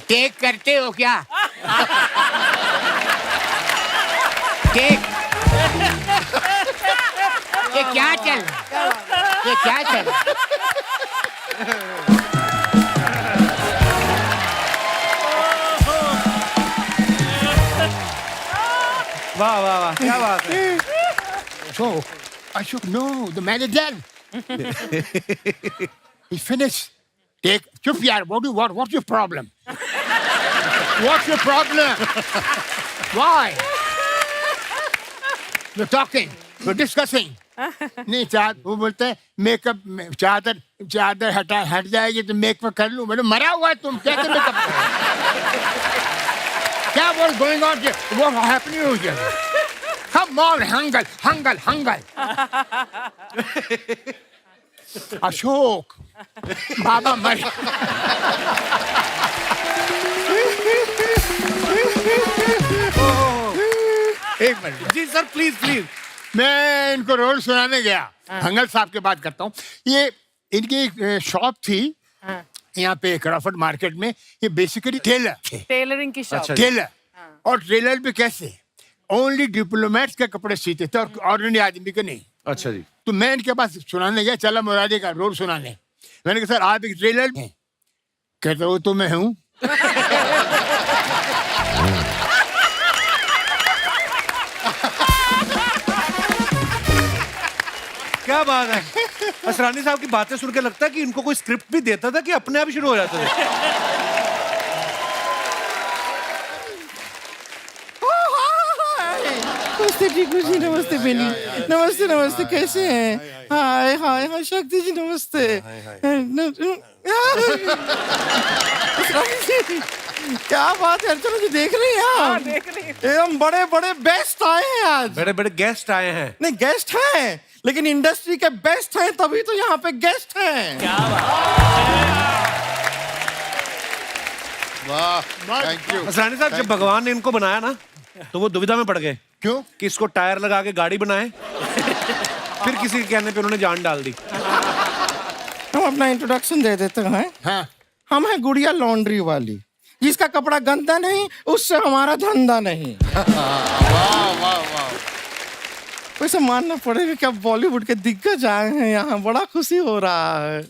टेक करते हो क्या? टेक। ये क्या चल, ये क्या चल? वाह वाह वाह, क्या बात है। Ashok, no, the man is dead. He finished. Take, चुप यार, what's your problem? What's your problem? Why? We're talking, we're discussing. नहीं वो बोलते हैं मेकअप चादर हट जाएगी तो मेकअप कर लूं। मैंने मरा हुआ है तुम कैसे मेकअप क्या what's going on here? What happening here? Come on, Hangal. Ashok बाबा मर। एक minute ji sir, please please. मैं इनको रोल सुनाने गया। हंगल साहब की बात करता हूँ। ये इनकी एक शॉप थी यहाँ पे क्रॉफर्ड मार्केट में। ये बेसिकली टेलर थे। टेलरिंग की शॉप। अच्छा। टेलर और टेलर भी कैसे ओनली डिप्लोमेट्स के कपड़े सीते थे और ऑर्डिनरी आदमी के नहीं। अच्छा जी। तो मैं इनके पास सुनाने गया, चला मुरारी का रोल सुनाने। मैंने कहा सर आप एक टेलर हैं? कहते वो तो मैं हूँ। क्या बात है। असरानी साहब की बातें सुन के लगता है कि इनको कोई स्क्रिप्ट भी देता था कि अपने आप ही शुरू हो जाते थे। नमस्ते टीकू जी, नमस्ते बेनी, नमस्ते कैसे हैं? हाय हाय हाय शक्ति जी नमस्ते। क्या बात है अर्चना जी, देख रही हैं आप? देख रही हूँ। एकदम बड़े बड़े बेस्ट आए हैं आज। बड़े बड़े गेस्ट आए हैं। नहीं गेस्ट हैं लेकिन इंडस्ट्री के बेस्ट हैं, तभी तो यहाँ पे गेस्ट हैं। वाह, थैंक यू। असरानी साहब, जब भगवान ने इनको बनाया ना तो वो दुविधा में पड़ गए। क्यों? कि इसको टायर लगा के गाड़ी बनाए, फिर किसी के कहने पे उन्होंने जान डाल दी। हम अपना इंट्रोडक्शन दे देते हैं। हाँ हम हैं गुड़िया लॉन्ड्री वाली, जिसका कपड़ा गंदा नहीं उससे हमारा धंधा नहीं। वाह वाह वाह। वैसे मानना पड़ेगा कि अब बॉलीवुड के दिग्गज आए हैं यहाँ, बड़ा खुशी हो रहा है।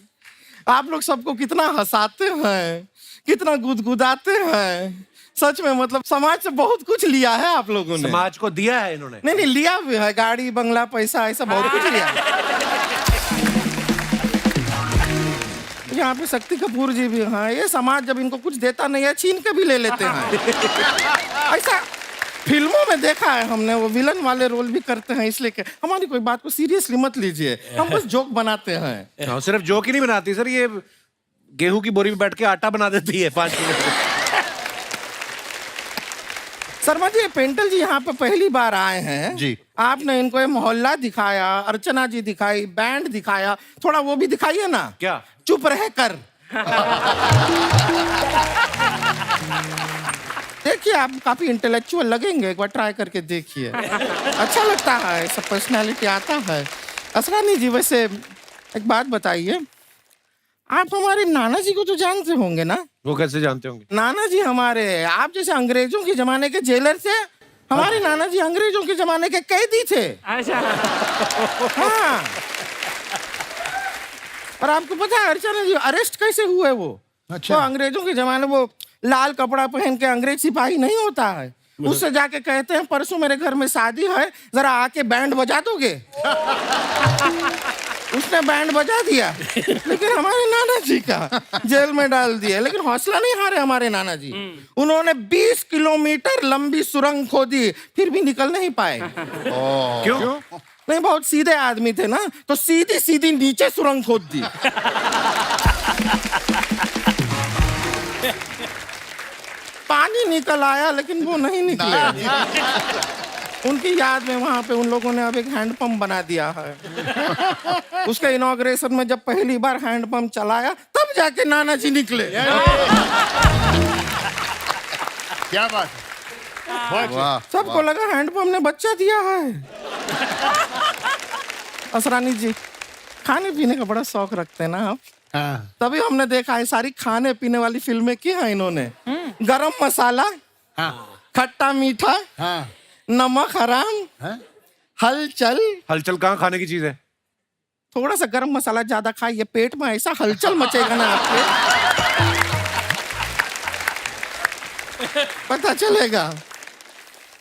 आप लोग सबको कितना हंसाते हैं, कितना गुदगुदाते हैं। सच में मतलब समाज से बहुत कुछ लिया है आप लोगों ने। समाज को दिया है इन्होंने। नहीं लिया भी है, गाड़ी बंगला पैसा ऐसा बहुत कुछ लिया है। यहाँ पे शक्ति कपूर जी भी हैं। ये समाज जब इनको कुछ देता नहीं है छीन के भी ले लेते हैं। ऐसा फिल्मों में देखा है हमने, वो विलन वाले रोल भी करते हैं। इसलिए कि हमारी कोई बात को सीरियसली मत लीजिए, हम बस जोक बनाते हैं। हाँ, सिर्फ जोक ही नहीं बनाती सर, ये गेहूं की बोरी में बैठ के आटा बना देती है 5 मिनट में। शर्मा जी, पेंटल जी यहाँ पे पहली बार आए हैं जी। आपने इनको ये मोहल्ला दिखाया, अर्चना जी दिखाई, बैंड दिखाया, थोड़ा वो भी दिखाइए ना। क्या? चुप रह कर। देखिए आप काफी इंटेलेक्चुअल लगेंगे, एक बार ट्राई करके देखिए। अच्छा लगता है, सब पर्सनालिटी आता है। असरानी जी, वैसे एक बात बताइए, आप हमारे नाना जी को तो जानते होंगे ना? वो कैसे जानते होंगे? नाना जी हमारे, आप जैसे अंग्रेजों के जमाने के जेलर थे, हमारे नाना जी अंग्रेजों के जमाने के कैदी थे। अच्छा। हाँ। और आपको पता है अर्चना जी अरेस्ट कैसे हुए वो? अच्छा। वो अंग्रेजों के जमाने वो लाल कपड़ा पहन के अंग्रेज सिपाही नहीं होता है, उससे जाके कहते हैं परसों मेरे घर में शादी है, जरा आके बैंड बजा दोगे? उसने बैंड बजा दिया, लेकिन हमारे नाना जी का जेल में डाल दिया। लेकिन हौसला नहीं हारे हमारे नाना जी, उन्होंने 20 किलोमीटर लंबी सुरंग खोदी, फिर भी निकल नहीं पाए। क्यों? नहीं, बहुत सीधे आदमी थे ना, तो सीधी सीधी नीचे सुरंग खोद दी। पानी निकल आया लेकिन वो नहीं निकले। उनकी याद में वहां पे उन लोगों ने अब एक हैंडपंप बना दिया है। उसके इनॉग्रेशन में जब पहली बार हैंडपंप चलाया तब जाके नाना जी निकले। क्या बात है? वाह सबको लगा हैंडपंप ने बच्चा दिया है। असरानी जी, खाने पीने का बड़ा शौक रखते हैं ना आप? हाँ। तभी हमने देखा है सारी खाने पीने वाली फिल्में की हैं इन्होंने। गरम मसाला, हाँ। खट्टा मीठा, हाँ। नमक हराम, हाँ? हलचल। हलचल कहाँ खाने की चीज है? थोड़ा सा गरम मसाला ज्यादा खाइए, पेट में ऐसा हलचल मचेगा ना आपके, पता चलेगा।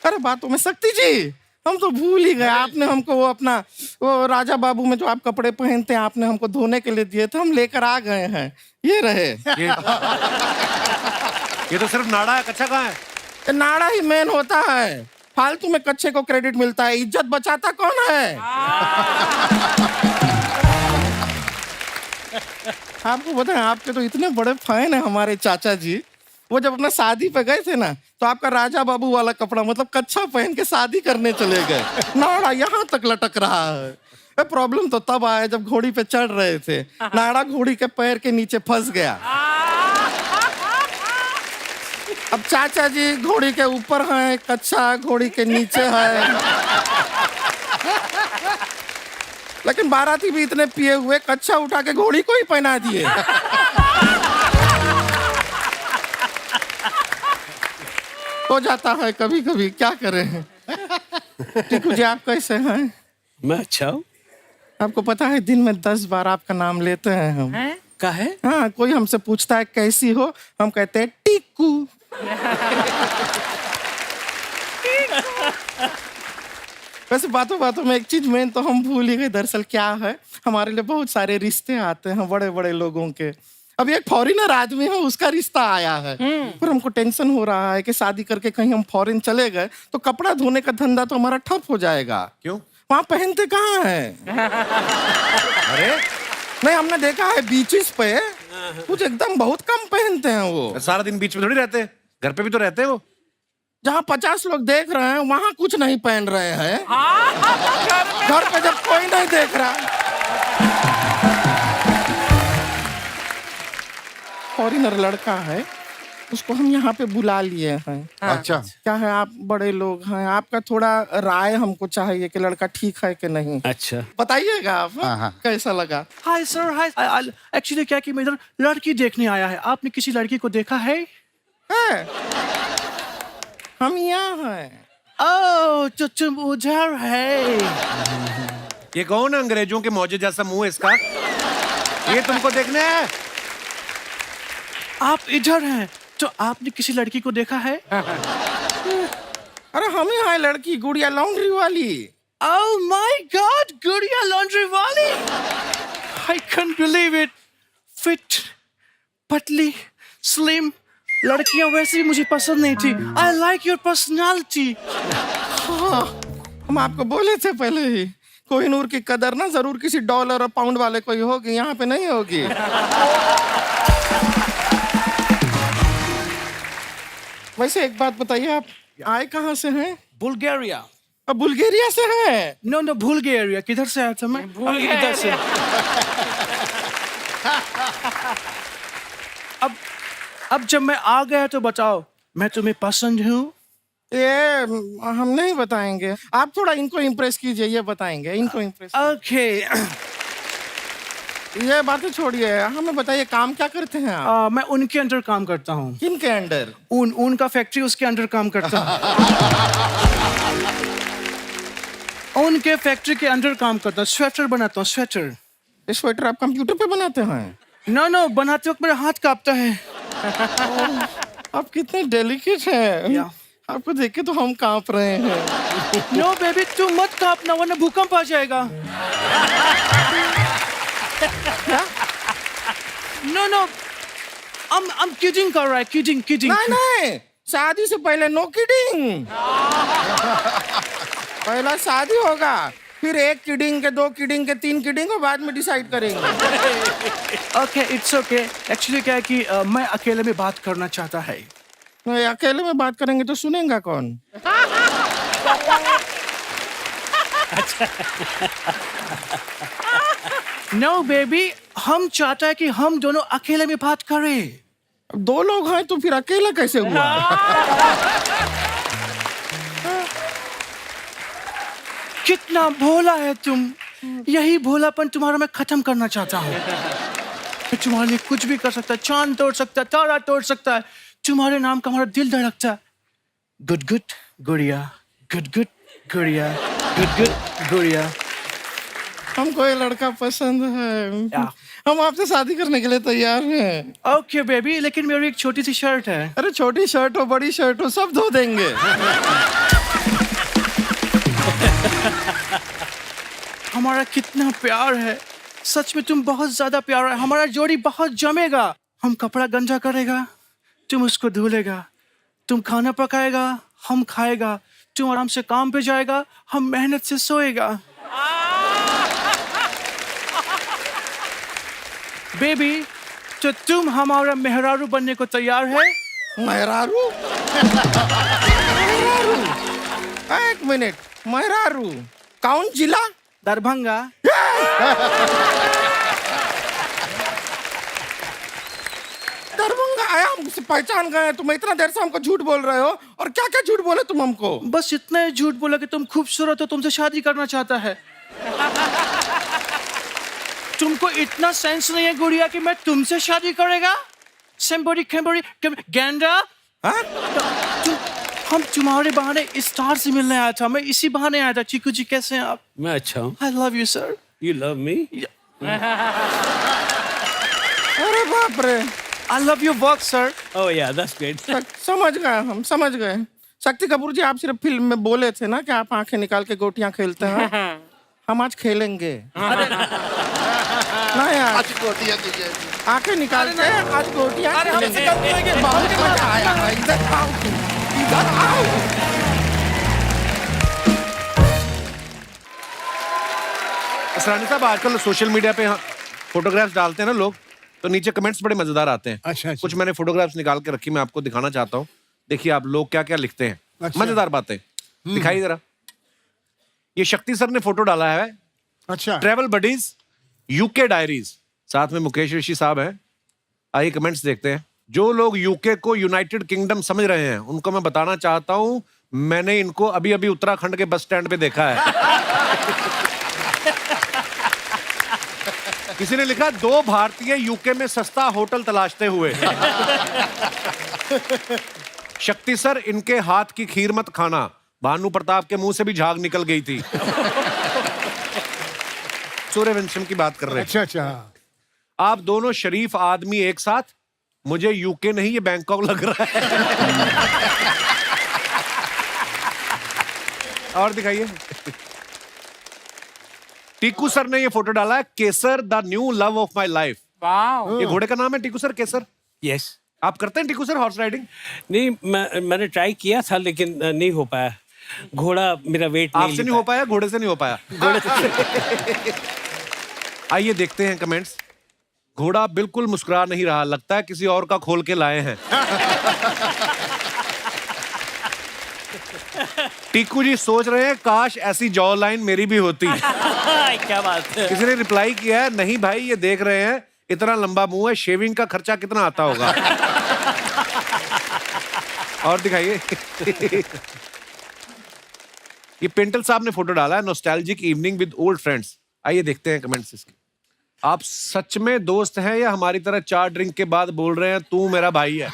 अरे बातों में शक्ति जी, हम तो भूल ही गए। आपने हमको वो अपना वो राजा बाबू में जो आप कपड़े पहनते हैं, आपने हमको धोने के लिए दिए थे, हम लेकर आ गए हैं। ये रहे। ये तो सिर्फ नाड़ा है, कच्चा कहाँ है? ये नाड़ा ही मेन होता है, फालतू में कच्चे को क्रेडिट मिलता है। इज्जत बचाता कौन है? आपको पता है, आपके तो इतने बड़े फैन है हमारे चाचा जी। वो जब अपना शादी पे गए थे ना, तो आपका राजा बाबू वाला कपड़ा मतलब कच्छा पहन के शादी करने चले गए। नाड़ा यहाँ तक लटक रहा है। प्रॉब्लम तो तब आया जब घोड़ी पे चढ़ रहे थे, नाड़ा घोड़ी के पैर के नीचे फंस गया। अब चाचा जी घोड़ी के ऊपर हैं, कच्छा घोड़ी के नीचे है। लेकिन बाराती भी इतने पिए हुए कच्छा उठा के घोड़ी को ही पहना दिए। हो जाता है कभी कभी, क्या करें। टीकू जी, आप कैसे हैं? मैं अच्छा हूँ। आपको पता है दिन में 10 बार आपका नाम लेते हैं हम। का है? हाँ, कोई हमसे पूछता है कैसी हो, हम कहते हैं टीकू। वैसे बातों बातों में एक चीज मेन तो हम भूल ही गए। दरअसल क्या है, हमारे लिए बहुत सारे रिश्ते आते हैं बड़े बड़े लोगों के। अभी एक फॉरेनर आदमी है, उसका रिश्ता आया है, पर हमको टेंशन हो रहा है कि शादी करके कहीं हम फॉरेन चले गए तो कपड़ा धोने का धंधा तो हमारा ठप हो जाएगा। क्यों? वहां पहनते कहाँ है? अरे नहीं, हमने देखा है बीचेस पे कुछ एकदम बहुत कम पहनते हैं वो। सारा दिन बीच में थोड़ी रहते हैं, घर पे भी तो रहते हैं वो। जहाँ 50 लोग देख रहे हैं वहां कुछ नहीं पहन रहे हैं। घर पे जब कोई नहीं देख रहा। फॉरेनर लड़का है, उसको हम यहाँ पे बुला लिए हैं। अच्छा क्या है, आप बड़े लोग हैं, आपका थोड़ा राय हमको चाहिए कि लड़का ठीक है कि नहीं। अच्छा, बताइएगा आप। हाँ, हाँ। कैसा लगा? हाय सर, हाय। एक्चुअली क्या कि मैं इधर लड़की देखने आया है। आपने किसी लड़की को देखा है? है? हम यहाँ हैं। ओह, तो तुम उधर है। ये कौन है? अंग्रेजों के मौजे जैसा मुंह है इसका। ये तुमको देखने है? आप इधर हैं, तो आपने किसी लड़की को देखा है? अरे हम ही हैं, लड़की गुड़िया लॉन्ड्री वाली। ओह माय गॉड, गुड़िया लॉन्ड्री वाली। I can believe it. Fit, पतली, स्लिम लड़कियां वैसे भी मुझे पसंद नहीं थी। I like your personality. हाँ, हम आपको बोले थे पहले ही, कोहिनूर की कदर ना जरूर किसी डॉलर और पाउंड वाले को ही होगी, यहाँ पे नहीं होगी। वैसे एक बात बताइए, आप आए कहाँ से हैं? बुल्गारिया। अब बुल्गारिया से हैं? No no, Bulgaria. किधर से आया था मैं? इधर से। अब जब मैं आ गया तो बताओ, मैं तुम्हें पसंद हूँ? ये हम नहीं बताएंगे, आप थोड़ा इनको इम्प्रेस कीजिए, ये बताएंगे, इनको इम्प्रेस। ओके। ये बातें छोड़िए, हमें बताइए काम क्या करते हैं आप? मैं उनके अंडर काम करता हूँ। किनके अंडर? ऊन का फैक्ट्री, उसके अंडर काम करता हूँ। उनके फैक्ट्री के अंडर काम करता हूँ, स्वेटर बनाता हूँ, स्वेटर। ये स्वेटर आप कंप्यूटर पे बनाते हैं? नो, बनाते वक्त मेरा हाथ कांपता है। आप कितने डेलिकेट हैं। या। आपको देख के तो हम कांप रहे हैं। नो बेबी, तुम मत कांपना वरना भूकंप आ जाएगा। नो, I'm kidding कर रहा है, kidding। नहीं, शादी से पहले नो किडिंग। पहला शादी होगा, फिर 1 किडिंग के 2 किडिंग के 3 किडिंग और बाद में डिसाइड करेंगे। Okay, it's okay. एक्चुअली क्या है कि मैं अकेले में बात करना चाहता है। नहीं, अकेले में बात करेंगे तो सुनेगा कौन? नो बेबी, हम चाहता है कि हम दोनों अकेले में बात करें। अब 2 लोग हैं तो फिर अकेला कैसे हुआ? कितना भोला है तुम। यही भोलापन तुम्हारा मैं खत्म करना चाहता हूँ। मैं तुम्हारे लिए कुछ भी कर सकता, चांद तोड़ सकता, तारा तोड़ सकता है। तुम्हारे नाम का हमारा दिल धड़कता। गुड गुड गुड़िया, गुड गुड गुड़िया, गुड गुड गुड़िया। हमको ये लड़का पसंद है, हम आपसे शादी करने के लिए तैयार हैं। ओके बेबी, लेकिन मेरी एक छोटी सी शर्ट है। अरे छोटी शर्ट हो बड़ी शर्ट हो सब धो देंगे। हमारा कितना प्यार है, सच में तुम बहुत ज्यादा प्यार है। हमारा जोड़ी बहुत जमेगा। हम कपड़ा गंजा करेगा, तुम उसको धुलेगा। तुम खाना पकाएगा, हम खाएगा। तुम आराम से काम पे जाएगा, हम मेहनत से सोएगा। बेबी, तो तुम हमारा मेहरारू बनने को तैयार है? मेहरारू? मेहरारू? 1 मिनट, मेहरारू कौन जिला? दरभंगा। दरभंगा आया, हमसे पहचान गए। तुम इतना देर से हमको झूठ बोल रहे हो, और क्या क्या झूठ बोले तुम हमको? बस इतना ही झूठ बोला कि तुम खूबसूरत हो, तुमसे शादी करना चाहता है। तुमको इतना सेंस नहीं है गुड़िया कि मैं तुमसे शादी करेगा? सेम्बोरी खेम्बोरी गेंडा। हाँ? हम तुम्हारे बहाने स्टार से मिलने आया था। मैं इसी बहाने आया था। चीकू जी कैसे हैं आप? मैं अच्छा हूँ। I love you sir. You love me? अरे बाप रे। I love you work sir. Oh yeah, that's great. समझ गए, हम समझ गए। शक्ति कपूर जी, आप सिर्फ फिल्म में बोले थे ना कि आप आंखें निकाल के गोटियां खेलते हैं। हम आज खेलेंगे। नहीं यार, आज गोटियां कीजिए। आंखें निकाल के आज गोटियां खेलेंगे। बहुत मजा आया है। इधर आओ, इधर आओ। असरानी साहब, आजकल सोशल मीडिया पे फोटोग्राफ्स डालते हैं ना लोग, तो नीचे कमेंट्स बड़े मजेदार आते हैं। अच्छा। कुछ मैंने फोटोग्राफ्स निकाल के रखी, मैं आपको दिखाना चाहता हूँ। देखिए आप लोग क्या क्या लिखते हैं। अच्छा। मजेदार बातें दिखाइए जरा। ये शक्ति सर ने फोटो डाला है। अच्छा। ट्रेवल बडीज यूके डायरीज, साथ में मुकेश ऋषि साहब हैं। आइए कमेंट्स देखते हैं। जो लोग यूके को यूनाइटेड किंगडम समझ रहे हैं, उनको मैं बताना चाहता हूं, मैंने इनको अभी अभी उत्तराखंड के बस स्टैंड पे देखा है। किसी ने लिखा 2 भारतीय यूके में सस्ता होटल तलाशते हुए। शक्ति सर, इनके हाथ की खीर मत खाना, भानु प्रताप के मुंह से भी झाग निकल गई थी। सूर्यवंशम की बात कर रहे हैं। अच्छा अच्छा। आप दोनों शरीफ आदमी एक साथ, मुझे यूके नहीं ये बैंकॉक लग रहा है। और दिखाइए। टीकू सर ने ये फोटो डाला है। Kesar the new love of my life. Wow. ये घोड़े का नाम है टीकू सर, केसर। Yes. आप करते हैं टीकू सर हॉर्स राइडिंग? नहीं, मैंने ट्राई किया था लेकिन नहीं हो पाया। घोड़ा मेरा वेट नहीं आपसे नहीं हो पाया, घोड़े से नहीं हो पाया। आइए देखते हैं कमेंट्स। घोड़ा बिल्कुल मुस्कुरा नहीं रहा, लगता है किसी और का खोल के लाए हैं। टीकू जी सोच रहे हैं काश ऐसी जॉ लाइन मेरी भी होती। क्या बात है। किसी ने रिप्लाई किया है, नहीं भाई ये देख रहे हैं इतना लंबा मुंह है, शेविंग का खर्चा कितना आता होगा। और दिखाइए। ये पेंटल साहब ने फोटो डाला है, nostalgic evening with old friends. आइए देखते हैं कमेंट्स इसके। आप सच में दोस्त हैं या हमारी तरह 4 ड्रिंक के बाद बोल रहे हैं तू मेरा भाई है?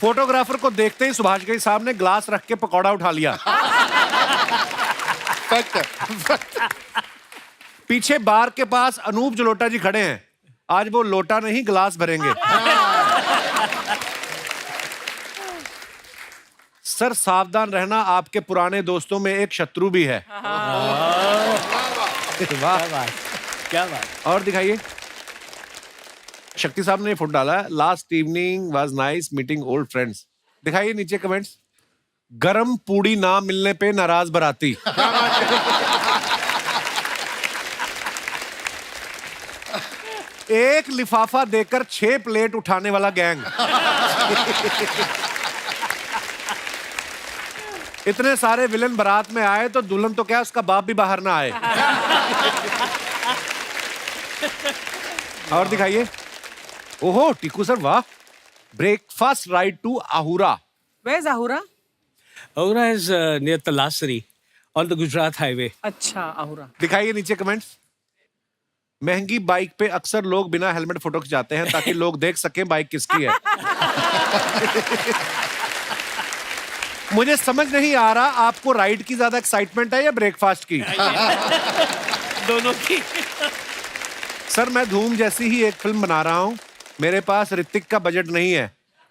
फोटोग्राफर को देखते ही सुभाष घई साहब ने ग्लास रख के पकौड़ा उठा लिया। पीछे बार के पास अनूप जलोटा जी खड़े हैं, आज वो लोटा नहीं गिलास भरेंगे। सर सावधान रहना, आपके पुराने दोस्तों में एक शत्रु भी है। वाह, क्या बात। और दिखाइए। शक्ति साहब ने फोटो डाला है, last evening was nice meeting old friends. दिखाइए नीचे कमेंट्स। गरम पूड़ी ना मिलने पे नाराज बराती। एक लिफाफा देकर 6 प्लेट उठाने वाला गैंग। इतने सारे विलन बारात में आए तो दुल्हन तो क्या उसका बाप भी बाहर ना आए। और दिखाइए। ओहो टीकू सर वाह। Breakfast ride to Ahura. Where's Ahura? Ahura is near Talasari on the Gujarat highway. अच्छा Ahura. दिखाइए नीचे कमेंट्स। महंगी बाइक पे अक्सर लोग बिना हेलमेट फोटो खिंचाते हैं ताकि लोग देख सकें बाइक किसकी है। मुझे समझ नहीं आ रहा आपको राइड की ज्यादा एक्साइटमेंट है या ब्रेकफास्ट की? दोनों की। सर मैं धूम जैसी ही एक फिल्म बना रहा हूं, मेरे पास ऋतिक का बजट नहीं है,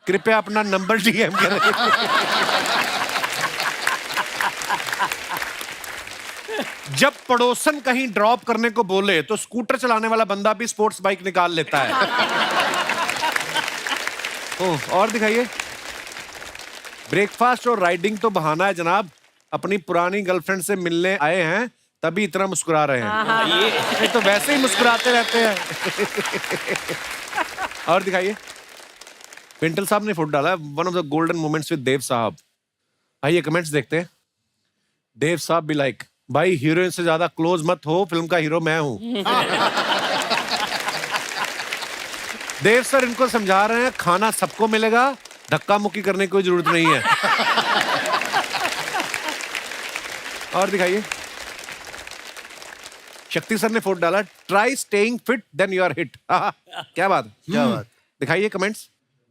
कृपया अपना नंबर डीएम करें। जब पड़ोसन कहीं ड्रॉप करने को बोले तो स्कूटर चलाने वाला बंदा भी स्पोर्ट्स बाइक निकाल लेता है। ओह और दिखाइए। ब्रेकफास्ट और राइडिंग तो बहाना है जनाब, अपनी पुरानी गर्लफ्रेंड से मिलने आए हैं तभी इतना मुस्कुरा रहे हैं। ये तो वैसे ही मुस्कुराते रहते हैं। और दिखाइए। पिंटल साहब ने फोटो डाला है, one of the golden moments with Dev साहब। आइए कमेंट्स देखते हैं। देव साहब भी लाइक, भाई हीरोइन से ज्यादा क्लोज मत हो, फिल्म का हीरो मैं हूं। देव सर इनको समझा रहे हैं खाना सबको मिलेगा, धक्का मुक्की करने की कोई जरूरत नहीं है। और दिखाइए। शक्ति सर ने फोटो डाला, try staying fit then you are hit. क्या बात, क्या बात। दिखाइए कमेंट्स।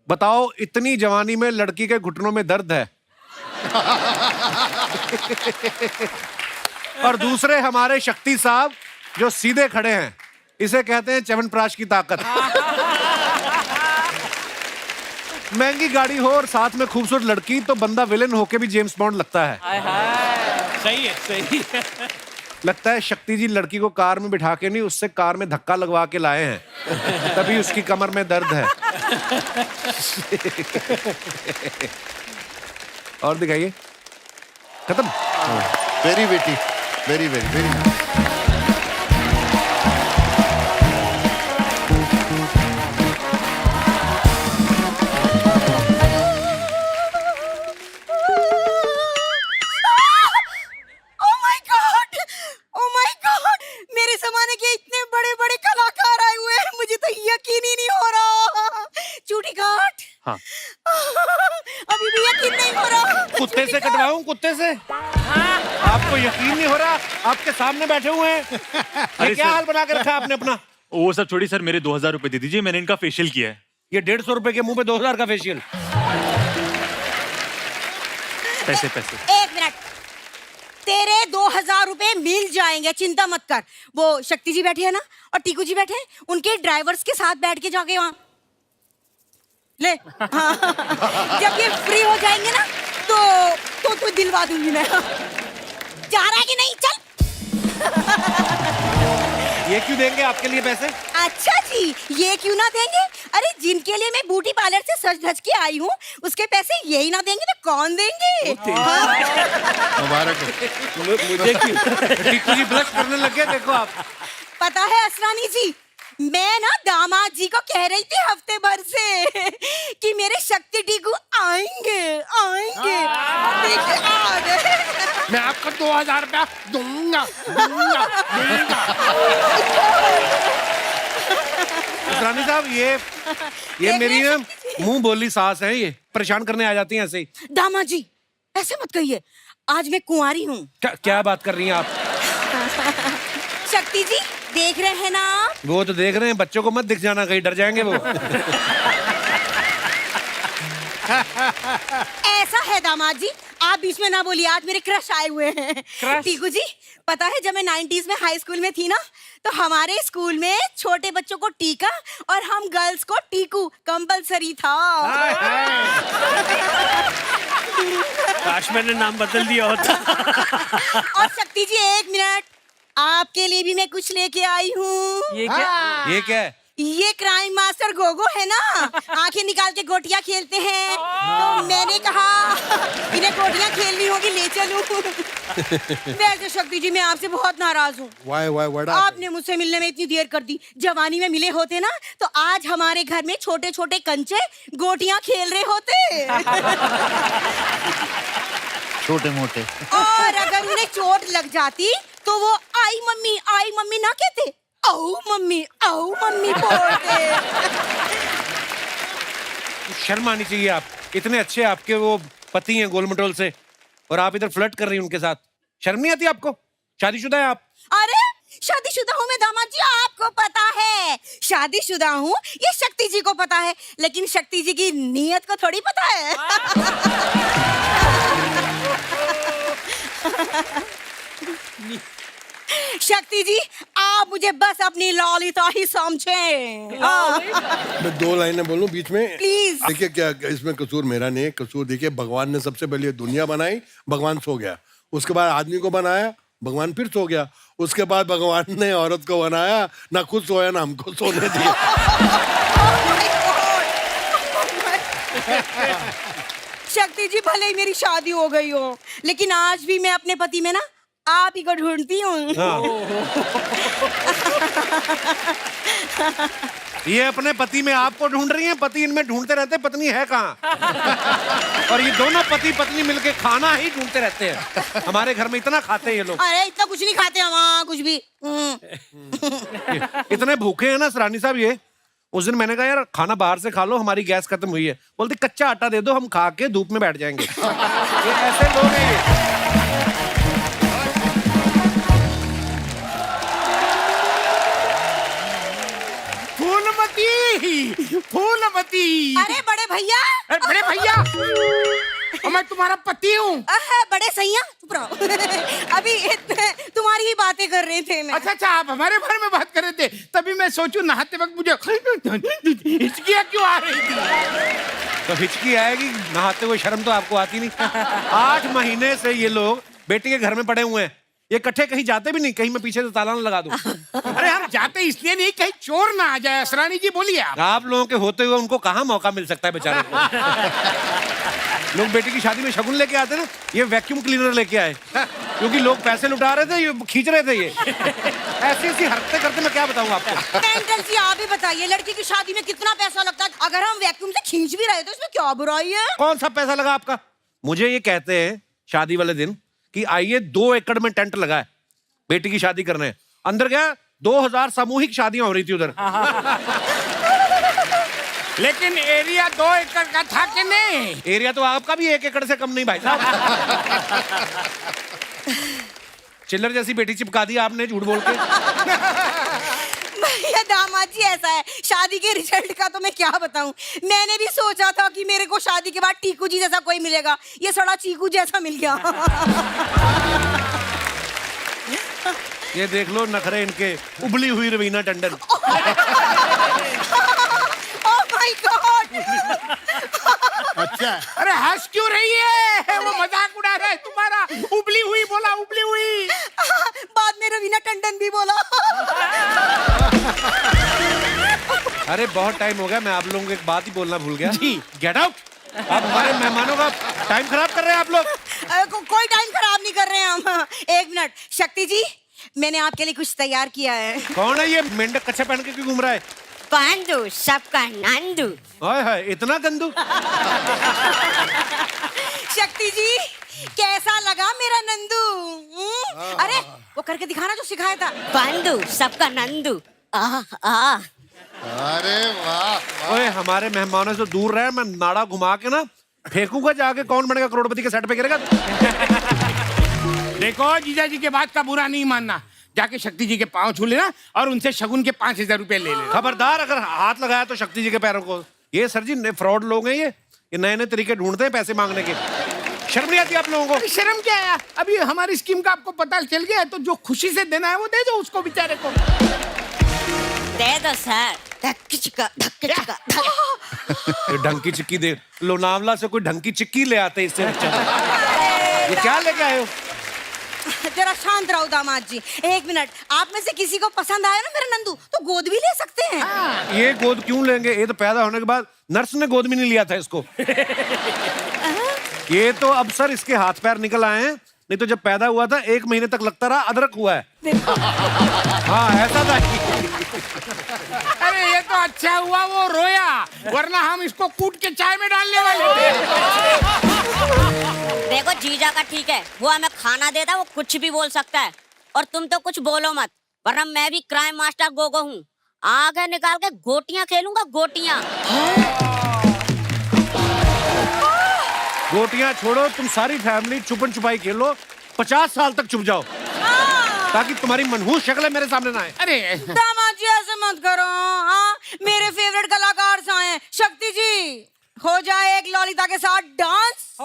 बताओ इतनी जवानी में लड़की के घुटनों में दर्द है। और दूसरे हमारे शक्ति साहब जो सीधे खड़े हैं, इसे कहते हैं च्यवनप्राश की ताकत। महंगी गाड़ी हो और साथ में खूबसूरत लड़की तो बंदा विलेन होके भी जेम्स बॉन्ड लगता है। सही है, सही है। लगता है शक्ति जी लड़की को कार में बिठा के नहीं, उससे कार में धक्का लगवा के लाए हैं, तभी उसकी कमर में दर्द है। और दिखाइए। खत्म। वेरी वेटी, वेरी वेरी वेरी। मेरे जमाने के इतने बड़े बड़े कलाकार आए हुए हैं, मुझे तो यकीन ही नहीं हो रहा। चूटी घाट। हाँ। अभी भी यकीन नहीं हो रहा। कुत्ते से कटवाऊं, कुत्ते से? आपको यकीन नहीं हो रहा? आपके सामने बैठे हुए हैं। ये क्या हाल बना के रखा आपने अपना? वो सब छोड़ी सर, मेरे 2000 रुपए दे दीजिए, मैंने इनका फेशियल किया है। ये 150 रुपए के मुंह पे 2000 का फेशियल। पैसे पैसे। एक मिनट, तेरे 2000 रुपए मिल जाएंगे, चिंता मत कर। वो शक्ति जी बैठे हैं ना, और टीकू जी बैठे हैं, उनके ड्राइवर्स के साथ बैठ के जाके वहां ले। हाँ। जब ये फ्री हो जाएंगे ना तो दिलवा दूंगी मैं। जा रहा है कि नहीं? चल। ये क्यों देंगे आपके लिए पैसे? अच्छा जी, ये क्यों ना देंगे? अरे जिनके लिए मैं ब्यूटी पार्लर से सज धज के आई हूँ, उसके पैसे यही ना देंगे तो कौन देंगे? मुबारक हो। मुझे क्यों? टीकू जी ब्लश करने लग गए, देखो आप। पता है असरानी जी, मैं ना दामाद जी को कह रही थी हफ्ते भर से कि मेरे शक्ति टीकू आएंगे आएंगे। देखिए आ गए। मैं आपको 2000 रुपया दूंगा दूंगा दूंगा। रानी साहब ये मेरी ना मुंह बोली सास है, ये परेशान करने आ जाती हैं ऐसे ही। दामाद जी ऐसे मत कहिए, आज मैं कुंवारी हूँ। क्या बात कर रही हैं आप? शक्ति जी देख रहे हैं ना आप? वो तो देख रहे हैं, बच्चों को मत दिख जाना, कहीं डर जाएंगे वो। ऐसा है दामाद जी, आप बीच में ना बोलिए, आज मेरे क्रश आए हुए हैं। टीकू जी पता है जब मैं 90s में हाई स्कूल में थी ना, तो हमारे स्कूल में छोटे बच्चों को टीका और हम गर्ल्स को टीकू कंपलसरी था। काश मैंने नाम बदल दिया होता। और शक्ति जी 1 मिनट, आपके लिए भी मैं कुछ लेके आई हूँ। ये क्या? ये क्या है? ये क्राइम मास्टर गोगो है ना, आंखें निकाल के गोटियां खेलते हैं, तो मैंने कहा इन्हें गोटियां खेलनी होगी, ले चलूं। वैसे शक्ति जी मैं आपसे बहुत नाराज हूँ। Why? आपने मुझसे मिलने में इतनी देर कर दी। जवानी में मिले होते ना तो आज हमारे घर में छोटे छोटे कंचे गोटियां खेल रहे होते। छोटे मोटे। और अगर उन्हें चोट लग जाती तो वो आई मम्मी ना कहते, आओ मम्मी बोलते। शर्म आनी चाहिए आप, इतने अच्छे आपके वो पति हैं गोल मटोल से, और आप इधर फ्लर्ट कर रही हैं उनके साथ। शर्म नहीं आती आपको? शादीशुदा है आप? अरे शादीशुदा हूँ मैं दामाद जी, आपको पता है शादीशुदा हूँ, ये शक्ति जी को पता है, लेकिन शक्ति जी की नीयत को थोड़ी पता है। शक्ति जी आप मुझे बस अपनी ललिता ही समझें। मैं 2 लाइनें बोलूं बीच में? प्लीज। देखिए क्या इसमें कसूर मेरा नहीं है, कसूर देखिए भगवान ने सबसे पहले दुनिया बनाई, भगवान सो गया, उसके बाद आदमी को बनाया, भगवान फिर सो गया, उसके बाद भगवान ने औरत को बनाया, ना खुद सोया ना हमको सोने दिया। शक्ति जी भले ही मेरी शादी हो गई हो, लेकिन आज भी मैं अपने पति में ना आप ही को ढूंढती हूँ। ये अपने पति में आपको ढूंढ रही हैं, पति इनमें ढूंढते रहते, पत्नी है कहाँ? और ये दोनों पति पत्नी मिलके खाना ही ढूंढते रहते हैं। हमारे घर में इतना खाते हैं ये लोग। अरे इतना कुछ नहीं खाते हम, कुछ भी। इतने भूखे हैं ना रानी साहब ये। उस दिन मैंने कहा यार खाना बाहर से खा लो, हमारी गैस खत्म हुई है। बोलते कच्चा आटा दे दो, हम खा के धूप में बैठ जाएंगे। ये ऐसे लोग हैं ये। फूलमती। अरे बड़े भैया। बड़े भैया, और मैं तुम्हारा पति हूँ। बड़े सैया चुप रहो। अभी तुम्हारी ही बातें कर रहे थे मैं। अच्छा आप हमारे बारे में बात कर रहे थे, तभी मैं सोचूं नहाते वक्त मुझे हिचकियाँ क्यों आ रही थी। तो हिचकी आएगी, नहाते हुए शर्म तो आपको आती नहीं। 8 महीने से ये लोग बेटी के घर में पड़े हुए हैं, ये इकट्ठे कहीं जाते भी नहीं, कहीं मैं पीछे से ताला ना लगा दूं। अरे हम जाते इसलिए नहीं कहीं चोर ना आ जाए। असरानी जी बोलिए आप लोगों के होते हुए उनको कहाँ मौका मिल सकता है बेचारे को। लोग बेटी की शादी में शगुन लेके आते ना, ये वैक्यूम क्लीनर लेके आए, क्योंकि लोग पैसे लुटा रहे थे, ये खींच रहे थे। ये ऐसी हरकतें करते, मैं क्या बताऊं आपको। मेंटल सी आप ही बताइए, लड़की की शादी में कितना पैसा लगता है? अगर हम वैक्यूम से खींच भी रहे तो इसमें क्या बुराई है? कौन सा पैसा लगा आपका? मुझे ये कहते हैं शादी वाले दिन कि आइए 2 एकड़ में टेंट लगा है, बेटी की शादी करने। अंदर गया, 2000 सामूहिक शादियां हो रही थी उधर। लेकिन एरिया 2 एकड़ का था कि नहीं? एरिया तो आपका भी 1 एकड़ से कम नहीं भाई साहब। चिल्लर जैसी बेटी चिपका दी आपने झूठ बोल के। भैया दामाद जी ऐसा है, शादी के रिजल्ट का तो मैं क्या बताऊं। मैंने भी सोचा था कि मेरे को शादी के बाद टीकू जी जैसा कोई मिलेगा, ये सड़ा चीकू जैसा मिल गया। ये देख लो नखरे इनके, उबली हुई Raveena Tandon. Oh my God. अच्छा, अरे हंस क्यों रही है? वो मजाक उड़ा रहा है तुम्हारा। उबली हुई बोला, उबली हुई। बाद में रवीना टंडन भी बोला। अरे बहुत टाइम हो गया, मैं आप लोगों को एक बात ही बोलना भूल गया जी। Get out. आप हमारे मेहमानों का टाइम खराब कर रहे हैं आप लोग। कोई टाइम खराब नहीं कर रहे हैं हम। 1 मिनट शक्ति जी, मैंने आपके लिए कुछ तैयार किया है। कौन है ये मेंढक कच्छा पहन के क्यों घूम रहा है? पांडु सबका नंदू। हाय हाय, इतना गंदू। शक्ति जी कैसा लगा मेरा नंदू? अरे वो करके दिखाना जो सिखाया था। पांडु सबका नंदू। अरे वाह ओए हमारे मेहमानों से दूर रहे, मैं नाड़ा घुमा के ना फेंकूंगा जाके, कौन बनेगा करोड़पति के सेट पे गिरेगा। देखो जीजा जी के बात का बुरा नहीं मानना, जाके शक्ति जी के पांव छू लेना और उनसे शगुन के 5,000 रुपए ले लेना। खबरदार अगर हाथ लगाया तो शक्ति जी के पैरों को। ये सर जी फ्रॉड लोग हैं, ये नए नए तरीके ढूंढते हैं पैसे मांगने के। शर्म नहीं आती आप लोगों को? अरे शर्म क्या है, अभी हमारी स्कीम का आपको पता चल गया है, तो जो खुशी से देना है वो दे दो उसको बेचारे को। दे दो सर। धक्की चिक्का, धक्की चिक्का, ये ढंकी चिक्की दे, लोनावला से कोई ढंकी चिक्की ले आते इससे अच्छा। ये क्या लेके आए हो? जरा शांत रहो दामाद जी, 1 मिनट। आप में से किसी को पसंद आया ना मेरा नंदू, तो गोद भी ले सकते हैं। ये गोद क्यों लेंगे? ये तो पैदा होने के बाद नर्स ने गोद भी नहीं लिया था इसको। ये तो अब सर इसके हाथ पैर निकल आए हैं, नहीं तो जब पैदा हुआ था 1 महीने तक लगता रहा अदरक हुआ है। हाँ ऐसा था। अरे ये तो अच्छा हुआ वो रोया, वरना हम इसको कूट के चाय में डालने वाले थे। देखो जीजा का ठीक है, वो हमें खाना देता है, वो कुछ भी बोल सकता है, और तुम तो कुछ बोलो मत, वरना मैं भी क्राइम मास्टर गोगो हूँ। आगे निकाल के गोटियां खेलूंगा, गोटियां। गोटियां छोड़ो, तुम सारी फैमिली छुपन छुपाई खेलो, 50 साल तक छुप जाओ, ताकि तुम्हारी मनहूस शक्ल मेरे सामने ना आए। अरे दामाद जी ऐसे मत करो। हाँ मेरे फेवरेट कलाकार से आए, शक्ति जी हो जाए एक ललिता के साथ डांस।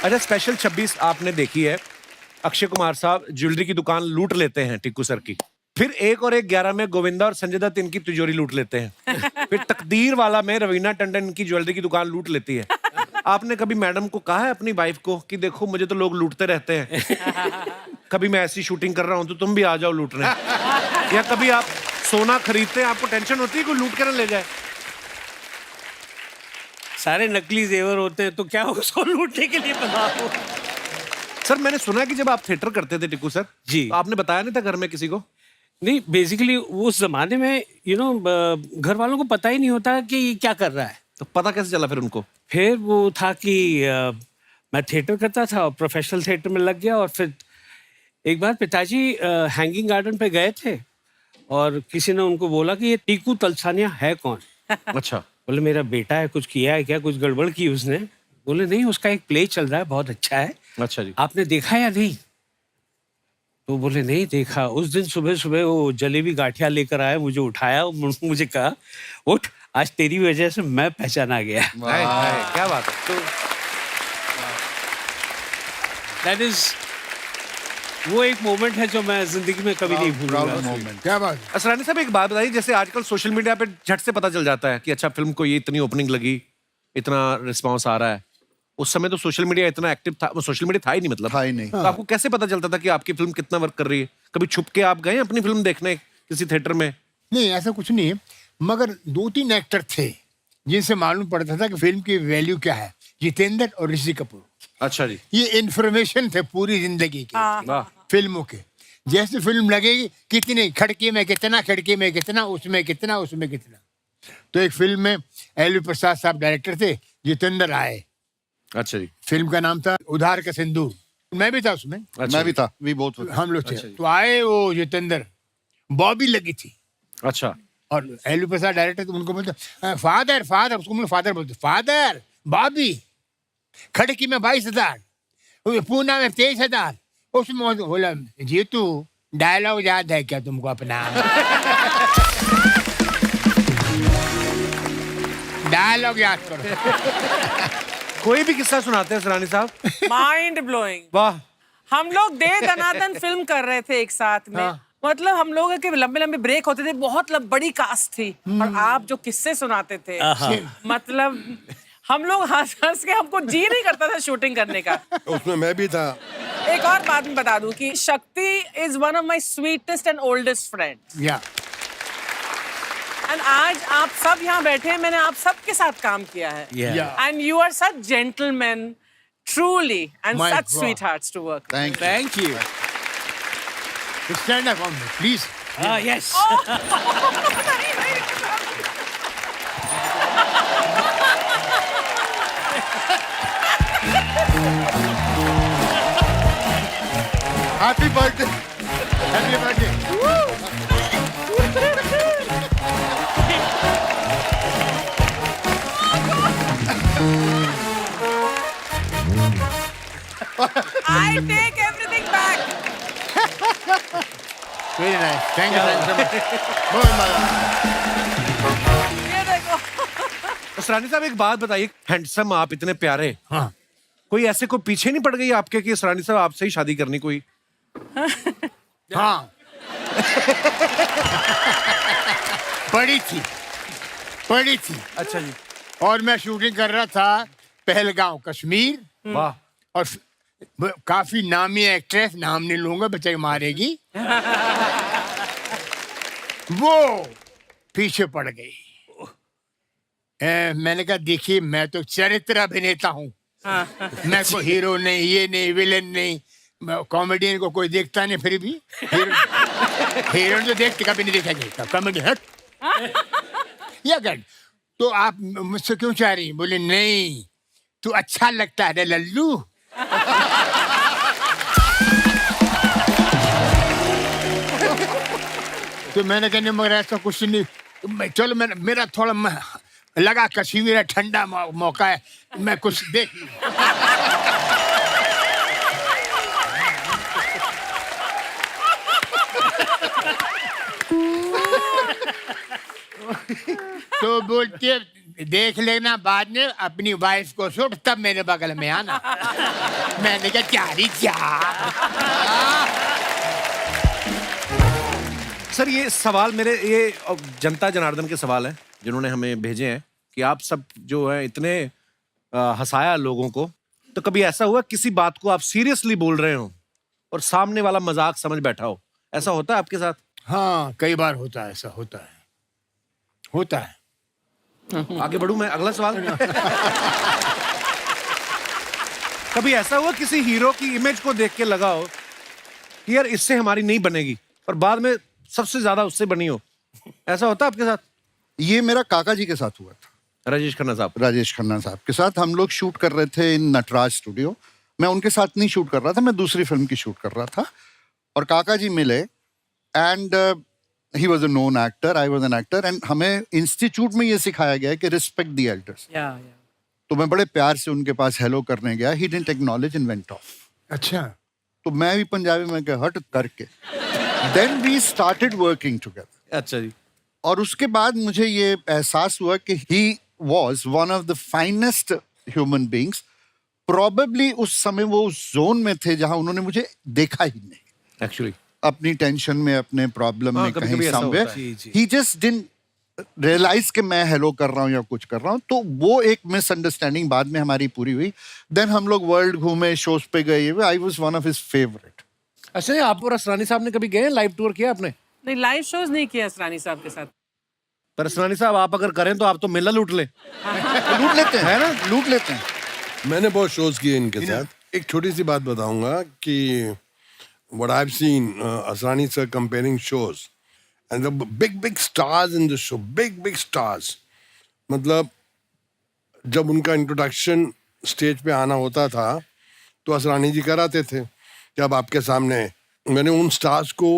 अच्छा स्पेशल 26 आपने देखी है, अक्षय कुमार साहब ज्वेलरी की दुकान लूट लेते हैं टिक्कू सर की, फिर 1 और 1 11 में गोविंदा और संजय दत्त इनकी तिजोरी लूट लेते हैं, फिर तकदीर वाला में रवीना टंडन इनकी ज्वेलरी की दुकान लूट लेती है। आपने कभी मैडम को कहा है अपनी वाइफ को कि देखो मुझे तो लोग लूटते रहते हैं, कभी मैं ऐसी शूटिंग कर रहा हूं तो तुम भी आ जाओ लूटने? या कभी आप सोना खरीदते हैं, आपको टेंशन होती है कोई लूट के ना ले जाए? सारे नकली जेवर होते हैं तो क्या उसको लूटने के लिए बनाओ? सर मैंने सुना है कि जब आप थिएटर करते थे टिक्कू सर जी, तो आपने बताया नहीं था घर में किसी को? नहीं, बेसिकली उस जमाने में घर वालों को पता ही नहीं होता कि ये क्या कर रहा है। तो पता कैसे चला फिर उनको? फिर वो था कि मैं थिएटर करता था और प्रोफेशनल थिएटर में लग गया, और फिर एक बार पिताजी हैंगिंग गार्डन पे गए थे और किसी ने उनको बोला कि ये टीकू तलसानिया है कौन? अच्छा। बोले मेरा बेटा है, कुछ किया है क्या, कुछ गड़बड़ की उसने? बोले नहीं, उसका एक प्ले चल रहा है, बहुत अच्छा है। अच्छा जी। आपने देखा या नहीं? तो बोले नहीं देखा। उस दिन सुबह सुबह वो जलेबी गाठिया लेकर आया, मुझे उठाया, मुझे कहा उठ, आज तेरी वजह से मैं पहचाना गया। क्या बात है। तो दैट इज वो एक मोमेंट है जो मैं जिंदगी में कभी नहीं भूलूंगा। क्या बात। असरानी साहब एक बात बताइए, जैसे आजकल सोशल मीडिया पे झट से पता चल जाता है कि अच्छा फिल्म को ये इतनी ओपनिंग लगी, इतना रिस्पांस आ रहा है, उस समय तो सोशल मीडिया इतना एक्टिव था, सोशल मीडिया था ही नहीं, मतलब था ही नहीं। तो आपको कैसे पता चलता था कि आपकी फिल्म कितना वर्क कर रही है? कभी छुप के आप गए अपनी फिल्म देखने किसी थिएटर में? नहीं ऐसा कुछ नहीं है, मगर 2-3 एक्टर थे जिनसे मालूम पड़ता था कि फिल्म की वैल्यू क्या है। जितेंद्र और ऋषि कपूर। अच्छा जी। ये इन्फॉर्मेशन थे पूरी जिंदगी की वाह। फिल्मों के। जैसे फिल्म लगेगी, कितनी खिड़की में कितना, खिड़की में कितना, उसमें कितना, उसमें कितना। तो एक फिल्म में एलवी प्रसाद साहब डायरेक्टर थे, जितेंद्र आए। अच्छा जी। फिल्म का नाम था उधार का सिंदूर, मैं भी था उसमें। अच्छा मैं भी था, भी बहुत हम लोग थे। अच्छा जी। तो आए वो जितेंद्र, बॉबी लगी थी, अच्छा। और एलवी प्रसाद डायरेक्टर तो उनको बोलते फादर फादर, उसको फादर बोलते, फादर बॉबी, खड़की में 22,000, पूना में 23,000। उसमें बोला जीतू डायलॉग याद है क्या तुमको अपना? डायलॉग याद करो। कोई भी किस्सा सुनाते हैं सरानी साहब? Mind blowing. वाह। हम लोग दे दनादन फिल्म कर रहे थे एक साथ में। मतलब हम लोगों के लंबे लंबे ब्रेक होते थे, बहुत बड़ी कास्ट थी, और आप जो किस्से सुनाते थे, मतलब हम लोग हंस हंस के, हमको जी नहीं करता था शूटिंग करने का। उसमें मैं भी था। एक और बात मैं बता दूं कि शक्ति is one of my sweetest and oldest friend. या एंड आज आप सब यहाँ बैठे हैं, मैंने आप सबके साथ काम किया है, and you are such gentleman truly and My such God. sweethearts to work with. Thank you. stand up on me, please. Yes. Happy birthday. Happy birthday. I take everything back. Very nice, thank you so much, बहुत मजा। ये देखो। असरानी साहब एक बात बताइए, handsome आप इतने प्यारे, हाँ कोई ऐसे को पीछे नहीं पड़ गई आपके कि असरानी साहब आपसे ही शादी करनी कोई? हाँ पड़ी थी। अच्छा जी। और मैं शूटिंग कर रहा था पहलगांव कश्मीर, वाह। और काफी नामी एक्ट्रेस, नाम नहीं लूंगा बेचारी मारेगी, वो पीछे पड़ गई। मैंने कहा देखिए मैं तो चरित्र अभिनेता हूँ, मैं कोई हीरो नहीं, ये नहीं, विलेन नहीं, कॉमेडियन को कोई देखता नहीं, फिर भी हीरो तो देखते कभी नहीं देखा जाता, कॉमेडी हट या गट। तो आप मुझसे क्यों चाह रही? बोले नहीं तू अच्छा लगता है लल्लू। तो मैंने कहने मगर ऐसा कुछ नहीं, चलो मेरा थोड़ा लगा कश्मीर है, ठंडा मौका है, मैं कुछ देख लूं। तो बोलते देख लेना बाद में अपनी वाइफ को शूट, तब मेरे बगल में आना। मैंने कहा क्या सर ये सवाल मेरे, ये जनता जनार्दन के सवाल हैं जिन्होंने हमें भेजे हैं कि आप सब जो है इतने हंसाया लोगों को, तो कभी ऐसा हुआ किसी बात को आप सीरियसली बोल रहे हो और सामने वाला मजाक समझ बैठा हो? ऐसा होता है आपके साथ? हाँ कई बार होता है, ऐसा होता है। आगे बढ़ूं मैं, अगला सवाल। कभी ऐसा हुआ किसी हीरो की इमेज को देख के लगा हो कि यार इससे हमारी नहीं बनेगी, और बाद में सबसे ज्यादा उससे बनी हो? ऐसा होता है आपके साथ? ये मेरा काका जी के साथ हुआ था, राजेश खन्ना साहब के साथ। हम लोग शूट कर रहे थे इन नटराज स्टूडियो। मैं उनके साथ नहीं शूट कर रहा था, मैं दूसरी फिल्म की शूट कर रहा था, और काका जी मिले and he was a known actor, I was an actor, and हमें इंस्टीट्यूट में ये सिखाया गया कि रिस्पेक्ट द एल्डर्स। तो मैं बड़े प्यार से उनके पास हेलो करने गया, he didn't acknowledge and went off. अच्छा। तो मैं भी पंजाबी में कहा हट करके, then we started working together. अच्छा जी। और उसके बाद मुझे ये एहसास हुआ कि he was one of the finest human beings. Probably उस समय वो उस जोन में थे जहां उन्होंने मुझे देखा ही नहीं, एक्चुअली अपनी टेंशन में, अपने प्रॉब्लम में, कभी-कभी कहीं ऐसा समवेयर होता है। ही जस्ट डिडंट रियलाइज कि मैं हेलो कर रहा हूँ या कुछ कर रहा हूँ। तो वो एक मिसअंडरस्टैंडिंग बाद में हमारी पूरी हुई। देन हम लोग वर्ल्ड घूमे, शोज पे गए, I was one of his favourite. अच्छा, आप और असरानी साहब ने कभी गए लाइव टूर किया आपने? नहीं, लाइव शोज नहीं किया असरानी साहब के साथ। पर असरानी साहब आप अगर करें तो आप तो मेला लूट ले। लूट लेते हैं, है ना, लूट लेते हैं। मैंने बहुत शोज किए इनके साथ। एक छोटी सी बात बताऊंगा कि what I've seen Asrani sir comparing shows and the big stars in the show, big stars. मतलब जब उनका इंट्रोडक्शन स्टेज पे आना होता था तो असरानी जी कराते थे कि अब आपके सामने। मैंने उन स्टार्स को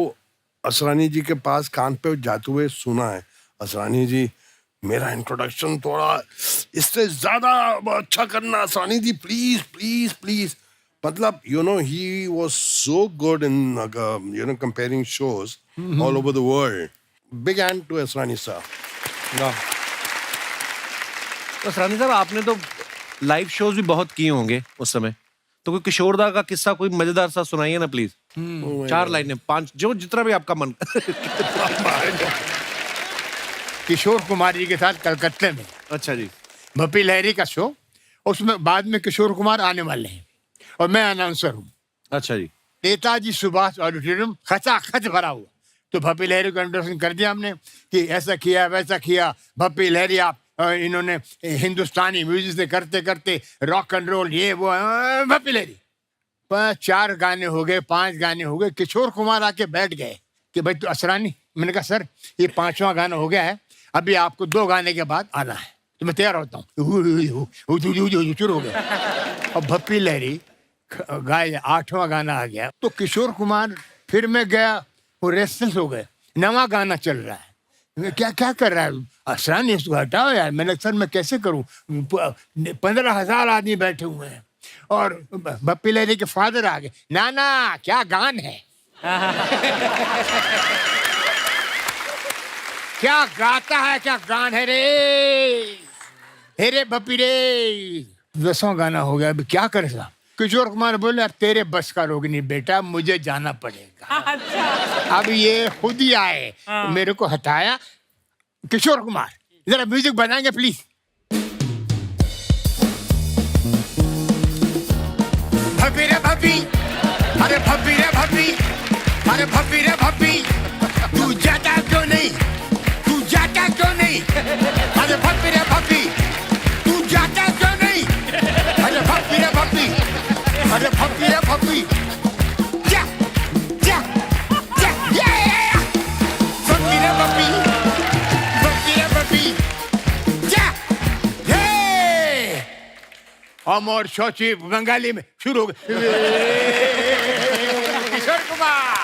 असरानी जी के पास कान पे जाते हुए सुना है, असरानी जी मेरा इंट्रोडक्शन थोड़ा इससे ज्यादा अच्छा करना, असरानी जी प्लीज प्लीज प्लीज। मतलब he was so good in comparing shows all over the world. Big hand to Asrani sir. तो असरानी साहब आपने तो लाइव शोज भी बहुत किए होंगे उस समय, तो कोई किशोरदा का किस्सा कोई मजेदार सा सुनाइए ना प्लीज। 4 लाइनें, 5, जो जितना भी आपका मन। किशोर कुमार जी के साथ कलकत्ते में। अच्छा जी। भपी लहरी का शो, उसमें बाद में किशोर कुमार आने वाले हैं और मैं अनाउंसर हूँ। अच्छा जी। नेताजी सुभाष ऑडिटोरियम खचाखच भरा हुआ। तो भपी लहरी को इंट्रोडक्शन कर दिया हमने कि ऐसा किया वैसा किया। भपी लहरी आप इन्होंने हिंदुस्तानी म्यूजिक से करते करते रॉक एंड रोल ये वो। भपी लहरी 4 गाने हो गए, 5 गाने हो गए। किशोर कुमार आके बैठ गए कि भाई तो असरानी, मैंने कहा सर ये 5वां गाना हो गया है, अभी आपको 2 गाने के बाद आना है, तो मैं तैयार होता हूँ। शुरू हो गया। और भपी लहरी गाए, 8वां गाना आ गया तो किशोर कुमार, फिर मैं गया वो रेस्टलेस हो गए। नवा गाना चल रहा है, क्या क्या कर रहा है असरान, इसको हटाओ यार। मैंने सर मैं कैसे करूं, 15,000 आदमी बैठे हुए हैं और बप्पी लहरी के फादर आ गए, ना ना क्या गान है क्या गाता है, क्या गान है रे, हे रे बप्पी रे। 10वां गाना हो गया, अभी क्या करे साहब। किशोर कुमार बोले अब तेरे बस का रोग नहीं बेटा, मुझे जाना पड़ेगा। अब ये खुद ही आए, मेरे को हटाया। किशोर कुमार जरा म्यूजिक बनाएंगे प्लीज। भब्बी रे भब्बी, अरे भब्बी रे भब्बी, अरे भब्बी रे भब्बी, तू जाता क्यों नहीं, तू जाता क्यों नहीं, अरे भब्बी रे भब्बी, तू जाता क्यों नहीं, अरे भब्बी रे भब्बी, अरे भब्बी रे भब्बी, जा जा जा ये भब्बी रे भब्बी, भब्बी रे भब्बी, जा ये अमर शौची बंगाली में शुरू हो गए। किशोर कुमार।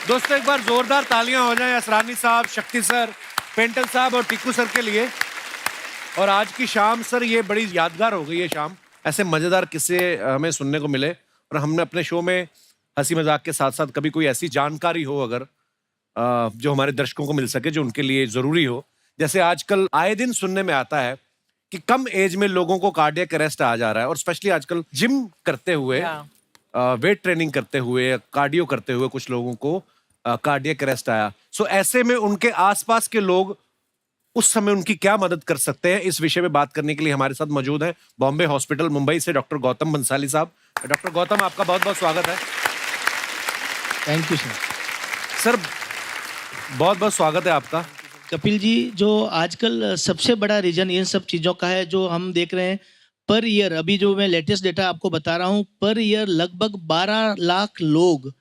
दोस्तों एक बार जोरदार तालियां हो जाएं असरानी साहब, शक्ति सर, पेंटल साहब और टिक्कू सर के लिए। और आज की शाम सर ये बड़ी यादगार हो गई है शाम, ऐसे मजेदार किस्से हमें सुनने को मिले और हमने अपने शो में हंसी मजाक के साथ साथ कभी कोई ऐसी जानकारी हो अगर जो हमारे दर्शकों को मिल सके, जो उनके लिए जरूरी हो। जैसे आजकल आए दिन सुनने में आता है कि कम एज में लोगों को कार्डियक अरेस्ट आ जा रहा है और स्पेशली आजकल जिम करते हुए, वेट ट्रेनिंग करते हुए, कार्डियो करते हुए कुछ लोगों को कार्डियक अरेस्ट आया। सो ऐसे में उनके आसपास के लोग उस समय उनकी क्या मदद कर सकते हैं, इस विषय में बात करने के लिए हमारे साथ मौजूद हैं बॉम्बे हॉस्पिटल मुंबई से डॉक्टर गौतम बंसाली साहब। डॉक्टर गौतम आपका बहुत बहुत स्वागत है। Thank you sir. सर बहुत बहुत स्वागत है आपका। कपिल जी, जो आजकल सबसे बड़ा रीजन इन सब चीज़ों का है जो हम देख रहे हैं, पर ईयर अभी जो मैं लेटेस्ट डेटा आपको बता रहा हूँ, पर ईयर लगभग 12 लाख लोग,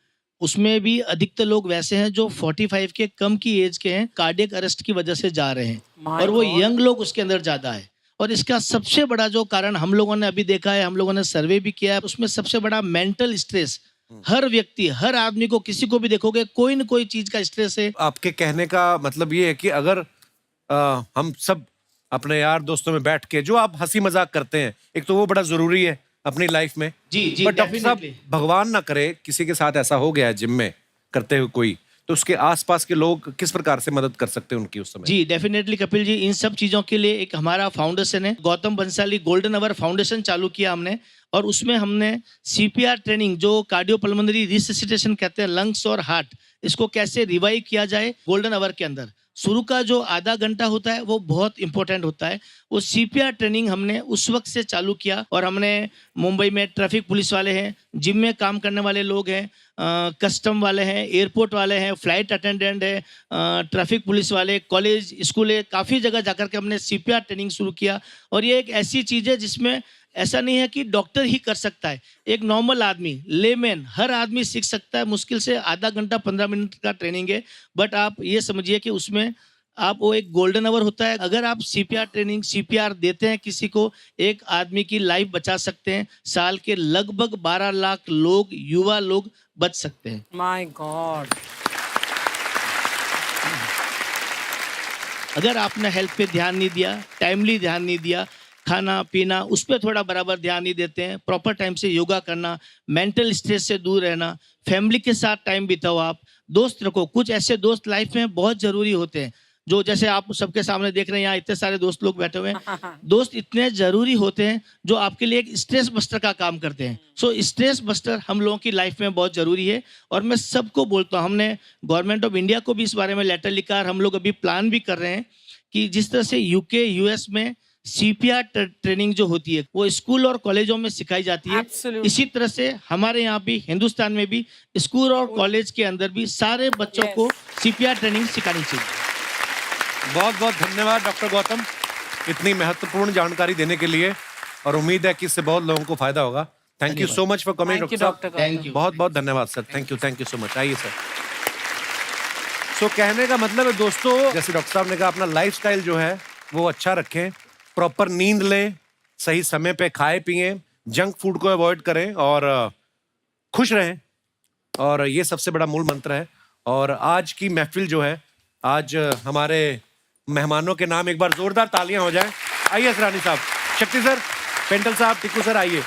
उसमें भी अधिकतर लोग वैसे हैं जो 45 के कम की एज के हैं, कार्डियक अरेस्ट की वजह से जा रहे हैं और वो यंग लोग उसके अंदर ज़्यादा है। और इसका सबसे बड़ा जो कारण हम लोगों ने अभी देखा है, हम लोगों ने सर्वे भी किया है, उसमें सबसे बड़ा मेंटल स्ट्रेस। हर व्यक्ति, हर आदमी को, किसी को भी देखोगे कोई न कोई चीज का स्ट्रेस है। आपके कहने का मतलब ये है कि अगर हम सब अपने यार दोस्तों में बैठ के जो आप हंसी मजाक करते हैं, एक तो वो बड़ा जरूरी है अपनी लाइफ में। जी बट डॉक्टर साहब, भगवान ना करे किसी के साथ ऐसा हो गया है जिम में करते हुए कोई, तो उसके आसपास के लोग किस प्रकार से मदद कर सकते हैं उनकी उस समय? जी डेफिनेटली कपिल जी, इन सब चीज़ों के लिए एक हमारा फाउंडेशन है, Gautam Bansali golden hour foundation चालू किया हमने। और उसमें हमने CPR ट्रेनिंग, जो कार्डियोपल्मोनरी रिससिटेशन कहते हैं, लंग्स और हार्ट, इसको कैसे रिवाइव किया जाए गोल्डन आवर के अंदर। शुरू का जो आधा घंटा होता है वो बहुत इंपॉर्टेंट होता है। वो CPR ट्रेनिंग हमने उस वक्त से चालू किया और हमने मुंबई में ट्रैफिक पुलिस वाले हैं, जिम में काम करने वाले लोग हैं, कस्टम वाले हैं, एयरपोर्ट वाले हैं, फ्लाइट अटेंडेंट है, ट्रैफिक पुलिस वाले, कॉलेज स्कूल है, काफ़ी जगह जाकर के हमने CPR ट्रेनिंग शुरू किया। और ये एक ऐसी चीज़ है जिसमें ऐसा नहीं है कि डॉक्टर ही कर सकता है, एक नॉर्मल आदमी, लेमैन, हर आदमी सीख सकता है। मुश्किल से आधा घंटा 15 मिनट का ट्रेनिंग है, बट आप ये समझिए कि उसमें आप वो एक गोल्डन आवर होता है। अगर आप CPR ट्रेनिंग, CPR देते हैं किसी को, एक आदमी की लाइफ बचा सकते हैं। साल के लगभग 12 लाख लोग, युवा लोग बच सकते हैं। My God. अगर आपने हेल्थ पे ध्यान नहीं दिया, टाइमली ध्यान नहीं दिया, खाना पीना उस पर थोड़ा बराबर ध्यान नहीं देते हैं, प्रॉपर टाइम से योगा करना, मेंटल स्ट्रेस से दूर रहना, फैमिली के साथ टाइम बिताओ, आप दोस्त रखो। कुछ ऐसे दोस्त लाइफ में बहुत जरूरी होते हैं, जो जैसे आप सबके सामने देख रहे हैं, यहाँ इतने सारे दोस्त लोग बैठे हुए हैं। दोस्त इतने जरूरी होते हैं जो आपके लिए एक स्ट्रेस बस्टर का काम करते हैं। सो स्ट्रेस बस्टर हम लोगों की लाइफ में बहुत जरूरी है। और मैं सबको बोलता हूँ, हमने गवर्नमेंट ऑफ इंडिया को भी इस बारे में लेटर लिखा और हम लोग अभी प्लान भी कर रहे हैं कि जिस तरह से UK US में CPR ट्रेनिंग जो होती है वो स्कूल और कॉलेजों में सिखाई जाती है, इसी तरह से हमारे यहाँ भी हिंदुस्तान में भी स्कूल और कॉलेज के अंदर भी सारे बच्चों को CPR ट्रेनिंग सिखानी चाहिए। बहुत बहुत धन्यवाद डॉक्टर गौतम, इतनी महत्वपूर्ण जानकारी देने के लिए, और उम्मीद है कि इससे बहुत लोगों को फायदा होगा। Thank you so much for coming doctor साहब। थैंक यू, बहुत बहुत धन्यवाद sir. Thank you so much. आइए सर। सो कहने का मतलब है दोस्तों, जैसे डॉक्टर साहब ने कहा, अपना लाइफस्टाइल जो है वो अच्छा रखें, प्रॉपर नींद लें, सही समय पे खाए पिए, जंक फूड को अवॉइड करें और खुश रहें, और ये सबसे बड़ा मूल मंत्र है। और आज की महफिल जो है, आज हमारे मेहमानों के नाम एक बार जोरदार तालियां हो जाएं। आइए असरानी साहब, शक्ति सर, पेंटल साहब, टिक्कू सर, आइए।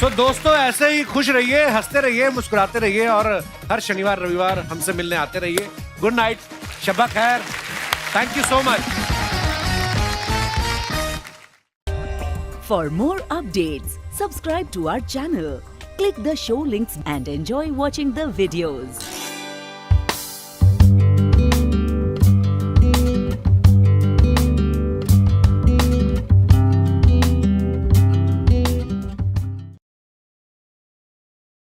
सो दोस्तों, ऐसे ही खुश रहिए, हंसते रहिए, मुस्कुराते रहिए, और हर शनिवार रविवार हमसे मिलने आते रहिए। गुड नाइट, शब्बा खैर, thank you so much. For more updates, subscribe to our channel, click the show links and enjoy watching the videos.